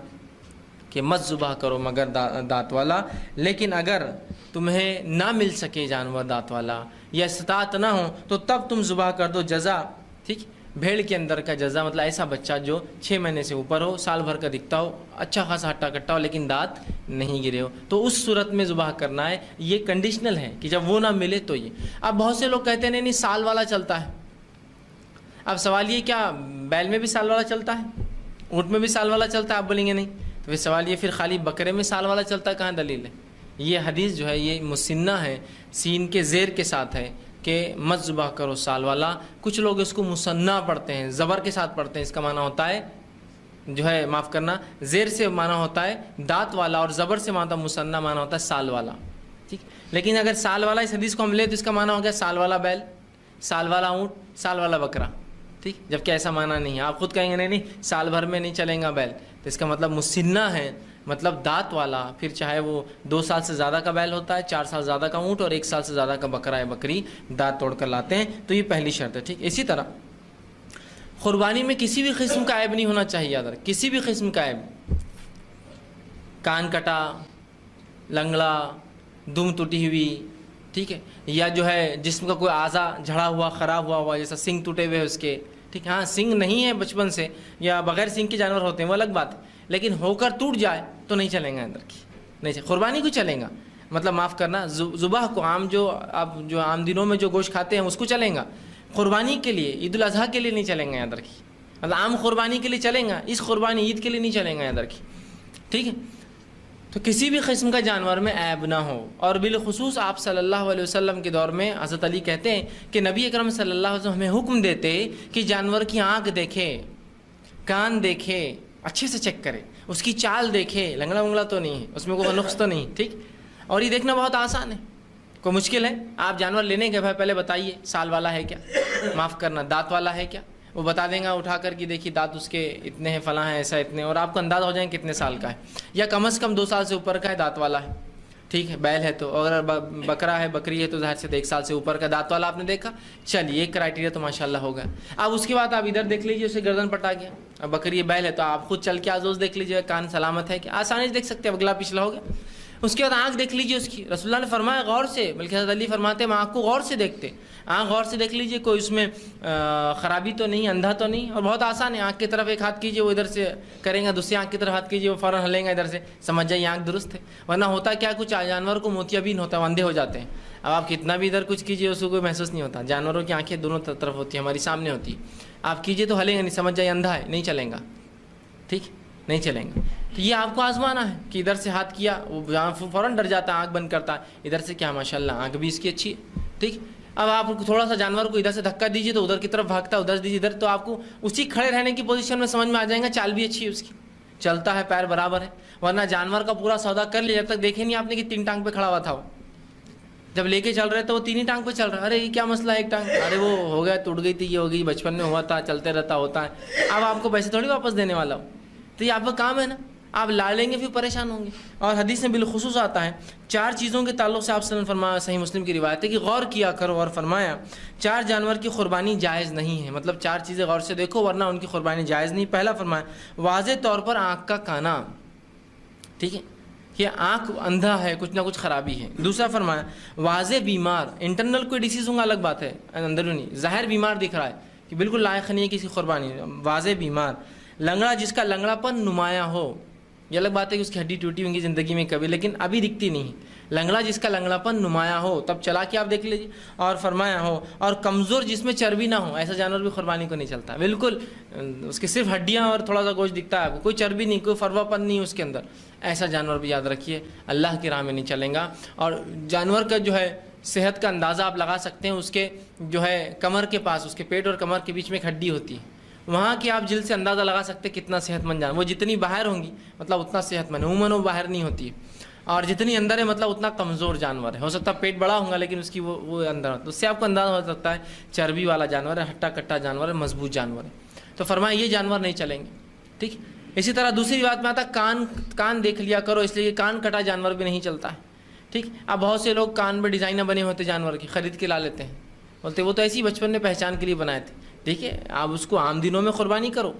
کہ مت ذبح کرو مگر دانت والا. لیکن اگر تمہیں نہ مل سکے جانور دانت والا یا استطاعت نہ ہو تو تب تم ذبح کر دو. جزا، ٹھیک، بھیڑ کے اندر کا جزا مطلب ایسا بچہ جو 6 مہینے سے اوپر ہو، سال بھر کا دکھتا ہو، اچھا خاصا ہٹا کٹا ہو لیکن دانت نہیں گرے ہو، تو اس صورت میں ذبح کرنا ہے. یہ کنڈیشنل ہے کہ جب وہ نہ ملے تو یہ. اب بہت سے لوگ کہتے ہیں نہیں سال والا چلتا ہے. اب سوال یہ کیا بیل میں بھی سال والا چلتا ہے، اونٹ میں بھی سال والا چلتا ہے؟ آپ بولیں گے نہیں. تو پھر سوال یہ پھر خالی بکرے میں سال والا چلتا ہے، کہاں دلیل ہے؟ یہ حدیث جو ہے یہ مسنہ ہے، سین کے زیر کے ساتھ ہے کہ مت ذبح کرو سال والا. کچھ لوگ اس کو مسنہ پڑھتے ہیں، زبر کے ساتھ پڑھتے ہیں. اس کا معنی ہوتا ہے جو ہے معاف کرنا، زیر سے معنی ہوتا ہے دانت والا اور زبر سے معنی مسنہ معنی ہوتا ہے سال والا. ٹھیک، لیکن اگر سال والا اس حدیث کو ہم لیں تو اس کا معنی ہو گیا سال والا بیل، سال والا اونٹ، سال والا بکرا. ٹھیک، جبکہ ایسا معنی نہیں ہے. آپ خود کہیں گے نہیں سال بھر میں نہیں چلیں گا بیل، تو اس کا مطلب مسنہ ہے، مطلب دانت والا. پھر چاہے وہ 2 سال سے زیادہ کا بیل ہوتا ہے، 4 سال زیادہ کا اونٹ اور 1 سال سے زیادہ کا بکرا یا بکری دانت توڑ کر لاتے ہیں. تو یہ پہلی شرط ہے. ٹھیک، اسی طرح قربانی میں کسی بھی قسم کا عیب نہیں ہونا چاہیے. یاد رکھ، کسی بھی قسم کا عیب، کان کٹا، لنگڑا، دم ٹوٹی ہوئی، ٹھیک ہے، یا جو ہے جسم کا کوئی اعضا جھڑا ہوا خراب ہوا جیسا سنگ ٹوٹے ہوئے اس کے. ٹھیک، ہاں سنگ نہیں ہے بچپن سے یا بغیر سنگ کے جانور ہوتے ہیں وہ الگ بات ہے، لیکن ہو کر ٹوٹ جائے تو نہیں چلیں گا. اندر کی نہیں چلے. قربانی کو چلیں گا، مطلب معاف کرنا ذبح کو، عام جو آپ جو عام دنوں میں جو گوشت کھاتے ہیں اس کو چلیں گا. قربانی کے لیے، عید الاضحیٰ کے لیے نہیں چلیں گے. اندر کی مطلب عام قربانی کے لیے چلیں گا، اس قربانی عید کے لیے نہیں چلیں گا. اندر کی ٹھیک ہے. تو کسی بھی قسم کا جانور میں عیب نہ ہو. اور بالخصوص آپ صلی اللہ علیہ وسلم کے دور میں حضرت علی کہتے ہیں کہ نبی اکرم صلی اللہ علیہ وسلم ہمیں حکم دیتے کہ جانور کی آنکھ دیکھے, کان دیکھے, اچھے سے چیک کرے, اس کی چال دیکھے, لنگڑا ونگڑا تو نہیں ہے, اس میں کوئی نقص تو نہیں. ٹھیک, اور یہ دیکھنا بہت آسان ہے, کوئی مشکل ہے؟ آپ جانور لینے کے بھائی پہلے بتائیے سال والا ہے کیا, معاف کرنا دانت والا ہے کیا, وہ بتا دیں گا اٹھا کر کے دیکھیے دانت اس کے اتنے ہیں, فلاں ہیں, ایسا اتنے, اور آپ کو اندازہ ہو جائیں کتنے سال کا ہے, یا کم از کم 2 سال سے اوپر کا ہے, دانت والا ہے. ٹھیک ہے, بیل ہے تو, اگر بکرا ہے, بکری ہے تو ظاہر سے 1 سال سے اوپر کا, دانت والا آپ نے دیکھا, چلیے ایک کرائٹیریا تو ماشاءاللہ ہوگا. اب اس کے بعد آپ ادھر دیکھ لیجیے اسے گردن پٹا گیا, اب بکری بیل ہے تو آپ خود چل کے آزوز دیکھ لیجیے کان سلامت ہے کہ آسانی سے دیکھ سکتے ہیں, اگلا پچھلا ہو گیا. اس کے بعد آنکھ دیکھ لیجیے اس کی, رسول اللہ نے فرمایا غور سے, بلکہ حضرت علی فرماتے ہیں ہم آنکھ کو غور سے دیکھتے, آنکھ غور سے دیکھ لیجیے کوئی اس میں خرابی تو نہیں, اندھا تو نہیں. اور بہت آسان ہے, آنکھ کی طرف ایک ہاتھ کیجیے, وہ ادھر سے کریں گا, دوسری آنکھ کی طرف ہاتھ کیجیے, وہ فوراً ہلیں گا ادھر سے, سمجھ جائیے آنکھ درست ہے. ورنہ ہوتا کیا, کچھ جانور کو موتیابین ہوتا ہے, وہ اندھے ہو جاتے ہیں. اب آپ کتنا بھی ادھر کچھ کیجیے اس کو کوئی محسوس نہیں ہوتا. جانوروں کی آنکھیں دونوں طرف ہوتی ہیں, ہماری سامنے ہوتی ہے, آپ کیجیے تو ہلیں گا نہیں, سمجھ جائیے اندھا ہے, نہیں چلیں گا. ٹھیک, نہیں چلیں گے. تو یہ آپ کو آزمانا ہے کہ ادھر سے ہاتھ کیا, وہ فوراً ڈر جاتا ہے, آنکھ بند کرتا ہے, ادھر سے کیا ماشاءاللہ آنکھ بھی اس کی اچھی ہے. ٹھیک, اب آپ تھوڑا سا جانور کو ادھر سے دھکا دیجیے تو ادھر کی طرف بھاگتا ہے, ادھر دیجیے ادھر, تو آپ کو اسی کھڑے رہنے کی پوزیشن میں سمجھ میں آ جائے گا, چال بھی اچھی ہے اس کی, چلتا ہے, پیر برابر ہے. ورنہ جانور کا پورا سودا کر لیا, جب تک دیکھے نہیں آپ نے کہ 3 ٹانگ پہ کھڑا ہوا تھا, وہ جب لے کے چل رہے تو وہ 3 ہی ٹانگ پہ چل رہا ہے. ارے یہ کیا مسئلہ ہے, ایک ٹانگ, ارے وہ ہو گیا, ٹوٹ گئی تھی, یہ ہو گئی, بچپن میں ہوا تھا, چلتے رہتا ہوتا ہے. اب آپ کو پیسے تھوڑی واپس دینے والا ہو, تو یہ آپ کا کام ہے نا, آپ لا لیں گے پھر پریشان ہوں گے. اور حدیث میں بالخصوص آتا ہے 4 چیزوں کے تعلق سے آپ صلی اللہ علیہ وسلم فرمایا, صحیح مسلم کی روایت ہے کہ غور کیا کرو, اور فرمایا 4 جانور کی قربانی جائز نہیں ہے, مطلب 4 چیزیں غور سے دیکھو ورنہ ان کی قربانی جائز نہیں. پہلا فرمایا واضح طور پر آنکھ کا کانا, ٹھیک ہے, کہ آنکھ اندھا ہے, کچھ نہ کچھ خرابی ہے. دوسرا فرمایا واضح بیمار, انٹرنل کوئی ڈیسیز ہوں گا الگ بات ہے, اندرونی ظاہر بیمار دکھ رہا ہے کہ بالکل لائق نہیں ہے کسی قربانی, واضح بیمار. لنگڑا, جس کا لنگڑا پن نمایاں ہو, یہ الگ بات ہے کہ اس کی ہڈی ٹوٹی ہوگی زندگی میں کبھی, لیکن ابھی دکھتی نہیں. لنگڑا جس کا لنگڑا پن نمایاں ہو, تب چلا کے آپ دیکھ لیجیے. اور فرمایا ہو, اور کمزور جس میں چربی نہ ہو, ایسا جانور بھی قربانی کو نہیں چلتا. بالکل اس کی صرف ہڈیاں اور تھوڑا سا گوشت دکھتا ہے, کوئی چربی نہیں, کوئی فروا پن نہیں اس کے اندر, ایسا جانور بھی یاد رکھیے اللہ کی راہ میں نہیں چلیں گا. اور جانور کا جو ہے صحت کا اندازہ آپ لگا سکتے ہیں, اس کے جو ہے کمر کے پاس, اس کے پیٹ اور کمر کے بیچ میں ایک ہڈی ہوتی ہے, وہاں کی آپ جلد سے اندازہ لگا سکتے کتنا صحت مند جانور. وہ جتنی باہر ہوں گی مطلب اتنا صحت مند, عموماً وہ باہر نہیں ہوتی ہے, اور جتنی اندر ہے مطلب اتنا کمزور جانور ہے. ہو سکتا ہے پیٹ بڑا ہوگا لیکن اس کی وہ اندر ہوتا ہے, اس سے آپ کو اندازہ ہو سکتا ہے چربی والا جانور ہے, ہٹا کٹا جانور ہے, مضبوط جانور ہے. تو فرمایا یہ جانور نہیں چلیں گے. ٹھیک, اسی طرح دوسری بات میں آتا کان دیکھ لیا کرو, اس لیے کان کٹا جانور بھی نہیں چلتا ہے. ٹھیک, اب بہت سے لوگ کان میں ڈیزائنر بنے ہوتے جانور کی, خرید کے لا لیتے ہیں, بولتے وہ تو ایسی بچپن میں پہچان کے لیے بنائے تھے. دیکھیے آپ اس کو عام دنوں میں قربانی کرو,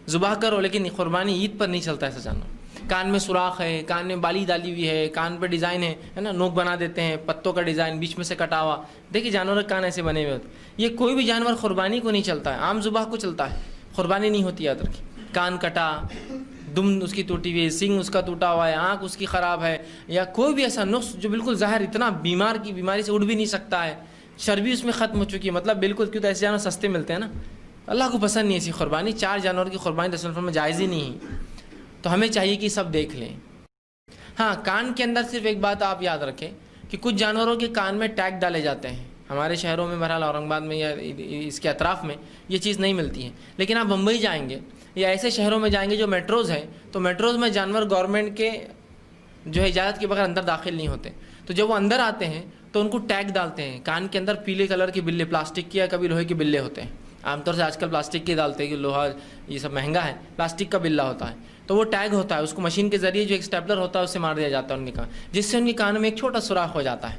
ذبح کرو, لیکن قربانی عید پر نہیں چلتا ایسا جانور. کان میں سوراخ ہے, کان میں بالی ڈالی ہوئی ہے, کان پہ ڈیزائن ہے نا, نوک بنا دیتے ہیں, پتوں کا ڈیزائن بیچ میں سے کٹا ہوا. دیکھیے جانور کے کان ایسے بنے ہوئے ہوتے, یہ کوئی بھی جانور قربانی کو نہیں چلتا ہے, عام ذبح کو چلتا ہے, قربانی نہیں ہوتی. یاد رکھیے, کان کٹا, دم اس کی ٹوٹی ہوئی ہے, سنگ اس کا ٹوٹا ہوا ہے, آنکھ اس کی خراب ہے, یا کوئی بھی ایسا نقص جو بالکل ظاہر, اتنا بیمار کی بیماری سے اٹھ بھی نہیں سکتا ہے, چربی اس میں ختم ہو چکی ہے, مطلب بالکل, کیوں تو ایسے جانور سستے ملتے ہیں نا, اللہ کو پسند نہیں ایسی قربانی. 4 جانور کی قربانی رسول اللہ میں جائز ہی نہیں ہے, تو ہمیں چاہیے کہ سب دیکھ لیں. ہاں, کان کے اندر صرف ایک بات آپ یاد رکھیں کہ کچھ جانوروں کے کان میں ٹیگ ڈالے جاتے ہیں. ہمارے شہروں میں بہرحال اورنگ آباد میں یا اس کے اطراف میں یہ چیز نہیں ملتی ہے, لیکن آپ بمبئی جائیں گے یا ایسے شہروں میں جائیں گے جو میٹروز ہیں, تو میٹروز میں جانور گورنمنٹ کے جو ہے اجازت کے بغیر اندر داخل نہیں ہوتے. تو جب وہ اندر آتے ہیں تو ان کو ٹیگ ڈالتے ہیں کان کے اندر, پیلے کلر کے بلے, پلاسٹک کے یا کبھی لوہے کے بلے ہوتے ہیں. عام طور سے آج کل پلاسٹک کے ڈالتے ہیں کہ لوہا یہ سب مہنگا ہے, پلاسٹک کا بلا ہوتا ہے. تو وہ ٹیگ ہوتا ہے, اس کو مشین کے ذریعے جو ایک اسٹیپلر ہوتا ہے اس سے مار دیا جاتا ہے ان کے کان, جس سے ان کے کان میں ایک چھوٹا سوراخ ہو جاتا ہے.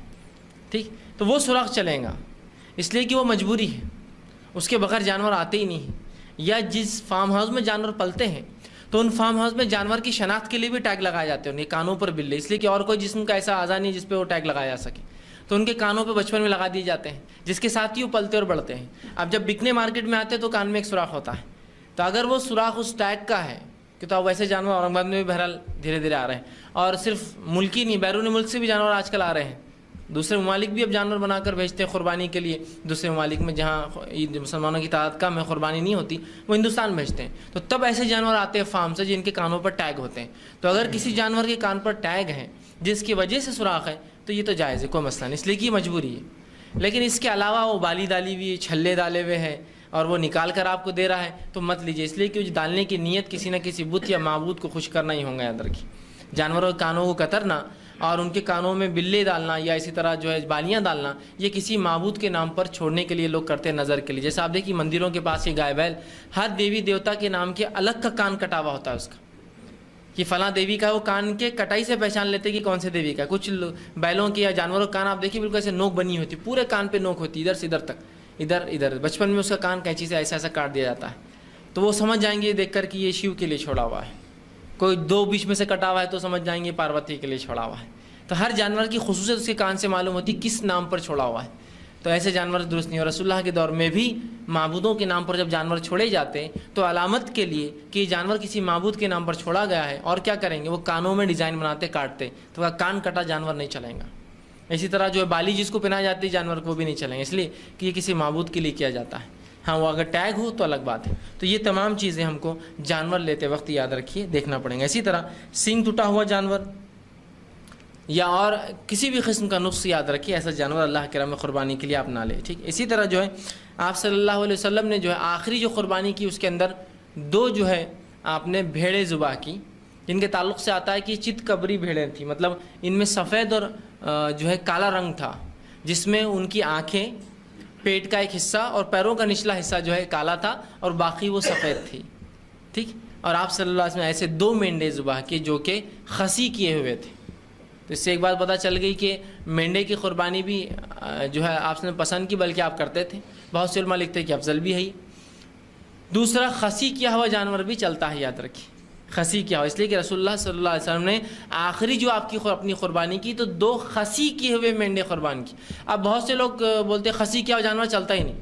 ٹھیک, تو وہ سوراخ چلیں گا, اس لیے کہ وہ مجبوری ہے, اس کے بغیر جانور آتے ہی نہیں. یا جس فارم ہاؤس میں جانور پلتے ہیں تو ان فارم ہاؤس میں جانور کی شناخت کے لیے بھی ٹیگ لگائے جاتے ہیں ان کے کانوں پر بلے, اس لیے کہ اور کوئی جسم کا ایسا اعضا نہیں جس پہ وہ ٹیگ لگایا جا سکے, تو ان کے کانوں پہ بچپن میں لگا دیے جاتے ہیں, جس کے ساتھ ہی وہ پلتے اور بڑھتے ہیں. اب جب بکنے مارکیٹ میں آتے ہیں تو کان میں ایک سوراخ ہوتا ہے, تو اگر وہ سوراخ اس ٹیگ کا ہے کہ تو اب ویسے جانور اورنگ آباد میں بھی بہرحال دھیرے دھیرے آ رہے ہیں, اور صرف ملکی نہیں بیرون ملک سے بھی جانور آج کل آ رہے ہیں. دوسرے ممالک بھی اب جانور بنا کر بھیجتے ہیں قربانی کے لیے، دوسرے ممالک میں جہاں مسلمانوں کی تعداد کم ہے، قربانی نہیں ہوتی، وہ ہندوستان بھیجتے ہیں۔ تو تب ایسے جانور آتے ہیں فارم سے جن کے کانوں پر ٹیگ ہوتے ہیں، تو اگر کسی جانور کے کان پر ٹیگ ہے جس کی وجہ سے سوراخ ہے تو یہ تو جائز ہے، کوئی مسئلہ نہیں، اس لیے کہ یہ مجبوری ہے۔ لیکن اس کے علاوہ وہ بالی ڈالی ہوئی، چھلے ڈالے ہوئے ہے اور وہ نکال کر آپ کو دے رہا ہے تو مت لیجیے، اس لیے کہ ڈالنے کی نیت کسی نہ کسی بت یا معبود کو خوش کرنا ہی ہوگا۔ یاد رکھیے، جانوروں کے کانوں کو کترنا اور ان کے کانوں میں بلے ڈالنا یا اسی طرح جو ہے بالیاں ڈالنا، یہ کسی معبود کے نام پر چھوڑنے کے لیے لوگ کرتے ہیں، نظر کے لیے۔ جیسے آپ دیکھیے مندروں کے پاس یہ گائے بیل، ہر دیوی دیوتا کے نام کے الگ کا کان کٹا ہوا ہوتا ہے اس کا، کہ فلاں دیوی کا، وہ کان کے کٹائی سے پہچان لیتے کہ کون سے دیوی کا۔ کچھ بیلوں کے یا جانوروں کا کان آپ دیکھیے بالکل ایسے نوک بنی ہوتی، پورے کان پہ نوک ہوتی، ادھر سے ادھر تک، ادھر ادھر۔ بچپن میں اس کا کان قینچی سے ایسا ایسا کاٹ دیا جاتا ہے، تو وہ سمجھ جائیں گے دیکھ کر کہ یہ شیو کے لیے چھوڑا ہوا ہے۔ کوئی دو بیچ میں سے کٹا ہوا ہے تو سمجھ جائیں گے پاروتی کے لیے چھوڑا ہوا ہے۔ تو ہر جانور کی خصوصیت اس کے کان سے معلوم ہوتی کس نام پر چھوڑا ہوا ہے، تو ایسے جانور درست نہیں۔ اور رسول اللہ کے دور میں بھی معبودوں کے نام پر جب جانور چھوڑے جاتے ہیں تو علامت کے لیے کہ یہ جانور کسی معبود کے نام پر چھوڑا گیا ہے، اور کیا کریں گے، وہ کانوں میں ڈیزائن بناتے کاٹتے، تو وہ کان کٹا جانور نہیں چلے گا۔ اسی طرح جو ہے بالی جس کو پہنائی جاتی ہے جانور کو بھی نہیں چلیں گے، اس لیے کہ یہ کسی معبود کے لیے کیا جاتا ہے۔ ہاں وہ اگر ٹیگ ہو تو الگ بات ہے۔ تو یہ تمام چیزیں ہم کو جانور لیتے وقت یاد رکھیے، دیکھنا پڑیں گا۔ اسی طرح سینگ ٹوٹا ہوا جانور یا اور کسی بھی قسم کا نقص یاد رکھیے، ایسا جانور اللہ کے راہ میں قربانی کے لیے آپ نہ لیں، ٹھیک۔ اسی طرح جو ہے آپ صلی اللہ علیہ وسلم نے جو ہے آخری جو قربانی کی اس کے اندر دو جو ہے آپ نے بھیڑیں ذبح کی، جن کے تعلق سے آتا ہے کہ چت کبری بھیڑیں تھیں، مطلب ان میں سفید اور جو ہے کالا رنگ تھا، جس میں ان کی آنکھیں، پیٹ کا ایک حصہ اور پیروں کا نچلا حصہ جو ہے کالا تھا اور باقی وہ سفید تھی، ٹھیک۔ اور آپ صلی اللہ علیہ وسلم نے ایسے دو مینڈے ذبح کیے جو کہ خسی کیے ہوئے تھے۔ تو اس سے ایک بات پتہ چل گئی کہ مینڈے کی قربانی بھی جو ہے آپ نے پسند کی، بلکہ آپ کرتے تھے، بہت سے علماء لکھتے ہیں کہ افضل بھی ہے۔ دوسرا خسی کیا ہوا جانور بھی چلتا ہے، یاد رکھیے خسی کیا ہوا، اس لیے کہ رسول اللہ صلی اللہ علیہ وسلم نے آخری جو آپ کی اپنی قربانی کی تو دو خسی کیے ہوئے مینڈے قربان کی۔ اب بہت سے لوگ بولتے ہیں خسی کیا ہوا جانور چلتا ہی نہیں۔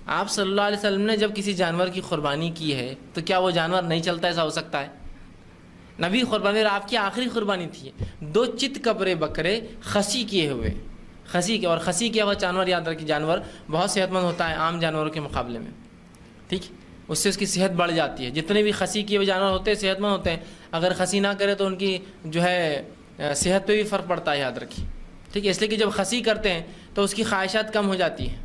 آپ صلی اللہ علیہ وسلم نے جب کسی جانور کی قربانی کی ہے تو کیا وہ جانور نہیں چلتا؟ ایسا ہو سکتا ہے؟ نبی قربانی اور آپ کی آخری قربانی تھی، دو چت کبرے بکرے خسی کیے ہوئے، خسی کے، اور خسی کیا ہوا جانور یاد رکھیے جانور بہت صحت مند ہوتا ہے عام جانوروں کے مقابلے میں، ٹھیک، اس سے اس کی صحت بڑھ جاتی ہے۔ جتنے بھی خسی کیے ہوئے جانور ہوتے ہیں صحت مند ہوتے ہیں، اگر خسی نہ کرے تو ان کی جو ہے صحت پہ بھی فرق پڑتا ہے، یاد رکھیے، ٹھیک ہے۔ اس لیے کہ جب خسی کرتے ہیں تو اس کی خواہشات کم ہو جاتی ہیں،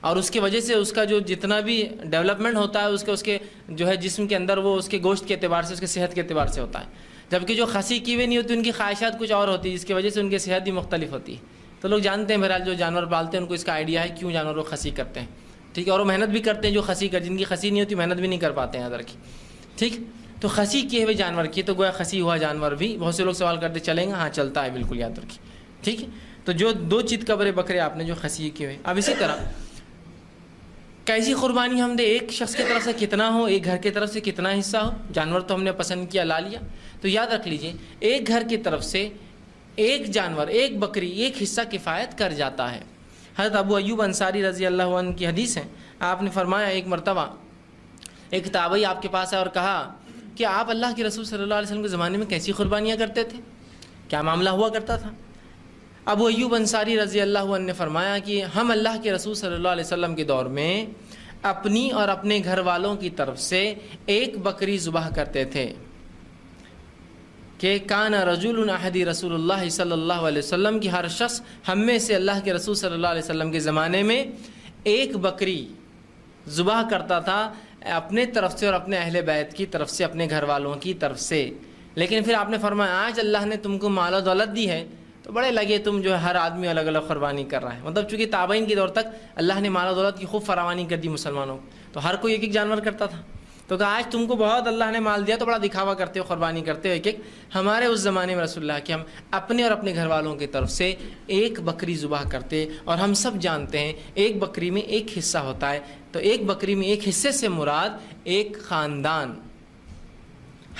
اور اس کی وجہ سے اس کا جو جتنا بھی ڈیولپمنٹ ہوتا ہے اس کے جو ہے جسم کے اندر، وہ اس کے گوشت کے اعتبار سے، اس کے صحت کے اعتبار سے ہوتا ہے۔ جبکہ جو خسی کی ہوئی نہیں ہوتی ان کی خواہشات کچھ اور ہوتی ہے، جس کی وجہ سے ان کی صحت بھی مختلف ہوتی ہے۔ تو لوگ جانتے ہیں، بہرحال جو جانور پالتے ہیں ان کو اس کا آئیڈیا ہے کیوں جانور کو خسی کرتے ہیں، ٹھیک ہے، اور وہ محنت بھی کرتے ہیں جو خسی جن کی خسی نہیں ہوتی محنت بھی نہیں کر پاتے ہیں، یاد رکھیے، ٹھیک۔ تو خسی کیے ہوئے جانور کی تو گویا خسی ہوا جانور بھی، بہت سے لوگ سوال کرتے چلیں گا، ہاں چلتا ہے، بالکل یاد رکھیے، ٹھیک ہے۔ تو جو دو چت کبرے بکرے آپ نے جو خسی کیے ہوئے۔ اب اسی طرح کیسی قربانی ہم دیں، ایک شخص کی طرف سے کتنا ہو، ایک گھر کی طرف سے کتنا حصہ ہو، جانور تو ہم نے پسند کیا لا لیا، تو یاد رکھ لیجئے ایک گھر کی طرف سے ایک جانور، ایک بکری، ایک حصہ کفایت کر جاتا ہے۔ حضرت ابو ایوب انصاری رضی اللہ عنہ کی حدیث ہے، آپ نے فرمایا ایک مرتبہ ایک تابعی آپ کے پاس آیا اور کہا کہ آپ اللہ کے رسول صلی اللہ علیہ وسلم کے زمانے میں کیسی قربانیاں کرتے تھے، کیا معاملہ ہوا کرتا تھا؟ ابو ایوب انصاری رضی اللہ عنہ نے فرمایا کہ ہم اللہ کے رسول صلی اللہ علیہ وسلم کے دور میں اپنی اور اپنے گھر والوں کی طرف سے ایک بکری ذبح کرتے تھے کہ کان رجل احدی رسول اللہ صلی اللہ علیہ وسلم کی ہر شخص ہم میں سے اللہ کے رسول صلی اللہ علیہ وسلم کے زمانے میں ایک بکری ذبح کرتا تھا اپنے طرف سے اور اپنے اہل بیت کی طرف سے، اپنے گھر والوں کی طرف سے۔ لیکن پھر آپ نے فرمایا آج اللہ نے تم کو مال و دولت دی ہے تو بڑے لگے تم جو ہے ہر آدمی الگ الگ قربانی کر رہا ہے، مطلب چونکہ تابعین کے دور تک اللہ نے مال و دولت کی خوب فراوانی کر دی مسلمانوں کو، تو ہر کوئی ایک ایک جانور کرتا تھا، تو کہا آج تم کو بہت اللہ نے مال دیا تو بڑا دکھاوا کرتے ہو، قربانی کرتے ہو ایک ایک۔ ہمارے اس زمانے میں رسول اللہ کہ ہم اپنے اور اپنے گھر والوں کی طرف سے ایک بکری ذبح کرتے، اور ہم سب جانتے ہیں ایک بکری میں ایک حصہ ہوتا ہے، تو ایک بکری میں ایک حصے سے مراد ایک خاندان،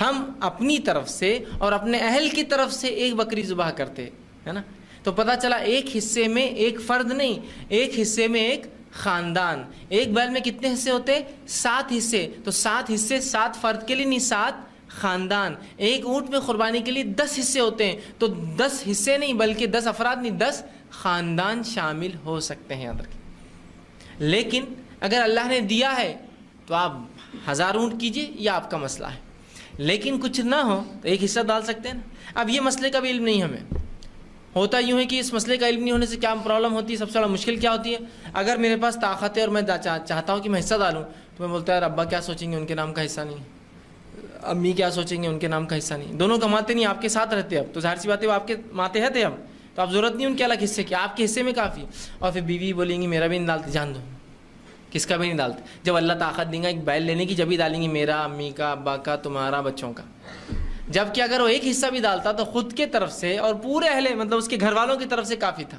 ہم اپنی طرف سے اور اپنے اہل کی طرف سے ایک بکری ذبح کرتے، ہے نا۔ تو پتہ چلا ایک حصے میں ایک فرد نہیں، ایک حصے میں ایک خاندان۔ ایک بیل میں کتنے حصے ہوتے؟ 7 حصے، تو 7 حصے 7 فرد کے لیے نہیں، 7 خاندان. ایک اونٹ میں قربانی کے لیے 10 حصے ہوتے ہیں, تو 10 حصے نہیں بلکہ 10 افراد نہیں 10 خاندان شامل ہو سکتے ہیں, یاد رکھیں. لیکن اگر اللہ نے دیا ہے تو آپ 1000 اونٹ کیجئے, یہ آپ کا مسئلہ ہے. لیکن کچھ نہ ہو تو ایک حصہ ڈال سکتے ہیں نا. اب یہ مسئلے کا بھی علم نہیں ہمیں. ہوتا یوں ہے کہ اس مسئلے کا علم نہیں ہونے سے کیا پرابلم ہوتی ہے, سب سے بڑا مشکل کیا ہوتی ہے, اگر میرے پاس طاقت ہے اور میں چاہتا ہوں کہ میں حصہ ڈالوں, تو میں بولتا ہے ابا کیا سوچیں گے, ان کے نام کا حصہ نہیں, امی کیا سوچیں گے, ان کے نام کا حصہ نہیں. دونوں کماتے نہیں, آپ کے ساتھ رہتے, اب تو ظاہر سی بات ہے وہ آپ کے ماتے تھے, اب تو آپ ضرورت نہیں ان کے الگ حصے کی, آپ کے حصے میں کافی. اور پھر بیوی بولیں گی میرا بھی نہیں ڈالتے, جان دو, کس کا بھی نہیں ڈالتے. جب اللہ طاقت دیں گا ایک بیل لینے کی, جب ہی ڈالیں گی, میرا, امی کا, ابا کا, تمہارا, بچوں کا. جبکہ اگر وہ ایک حصہ بھی ڈالتا تو خود کے طرف سے اور پورے اہل مطلب اس کے گھر والوں کی طرف سے کافی تھا,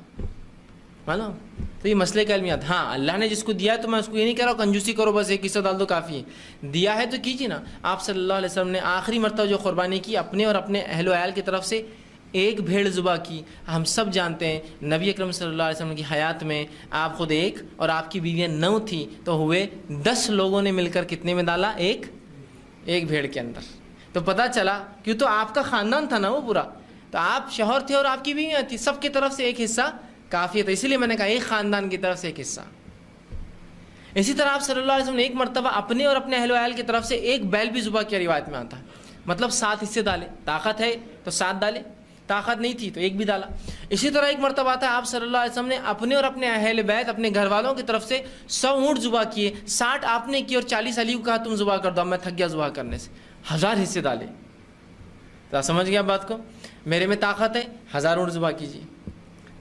معلوم. تو یہ مسئلے کا علمیات. ہاں اللہ نے جس کو دیا ہے تو میں اس کو یہ نہیں کہہ رہا ہوں کنجوسی کرو, بس ایک حصہ ڈال دو کافی ہے. دیا ہے تو کیجیے نا. آپ صلی اللہ علیہ وسلم نے آخری مرتبہ جو قربانی کی اپنے اور اپنے اہل و عیال کی طرف سے, ایک بھیڑ ذبح کی. ہم سب جانتے ہیں نبی اکرم صلی اللہ علیہ وسلم کی حیات میں آپ خود ایک اور آپ کی بیویاں 9 تھیں, تو ہوئے 10 لوگوں نے مل کر کتنے میں ڈالا, ایک بھیڑ کے اندر. تو پتہ چلا کیوں, تو آپ کا خاندان تھا نا وہ پورا, تو آپ شوہر تھے اور آپ کی بیویاں تھیں, سب کی طرف سے ایک حصہ کافی ہے. تو اسی لیے میں نے کہا ایک خاندان کی طرف سے ایک حصہ. اسی طرح آپ صلی اللہ علیہ وسلم نے ایک مرتبہ اپنے اور اپنے اہل و عیال کی طرف سے ایک بیل بھی ذبح کیا, روایت میں آتا ہے. مطلب 7 حصے ڈالے. طاقت ہے تو 7 ڈالے, طاقت نہیں تھی تو ایک بھی ڈالا. اسی طرح ایک مرتبہ آتا ہے آپ صلی اللہ علیہ وسلم نے اپنے اور اپنے اہل بیت, اپنے گھر والوں کی طرف سے 100 اونٹ ذبح کیے. 60 آپ نے کی اور 40 علی کو کہا تم ذبح کر دو, میں تھک گیا ذبح کرنے سے. 1000 حصے ڈالے. تو سمجھ گیا بات کو. میرے میں طاقت ہے 1000 اونٹ ذبح کیجیے,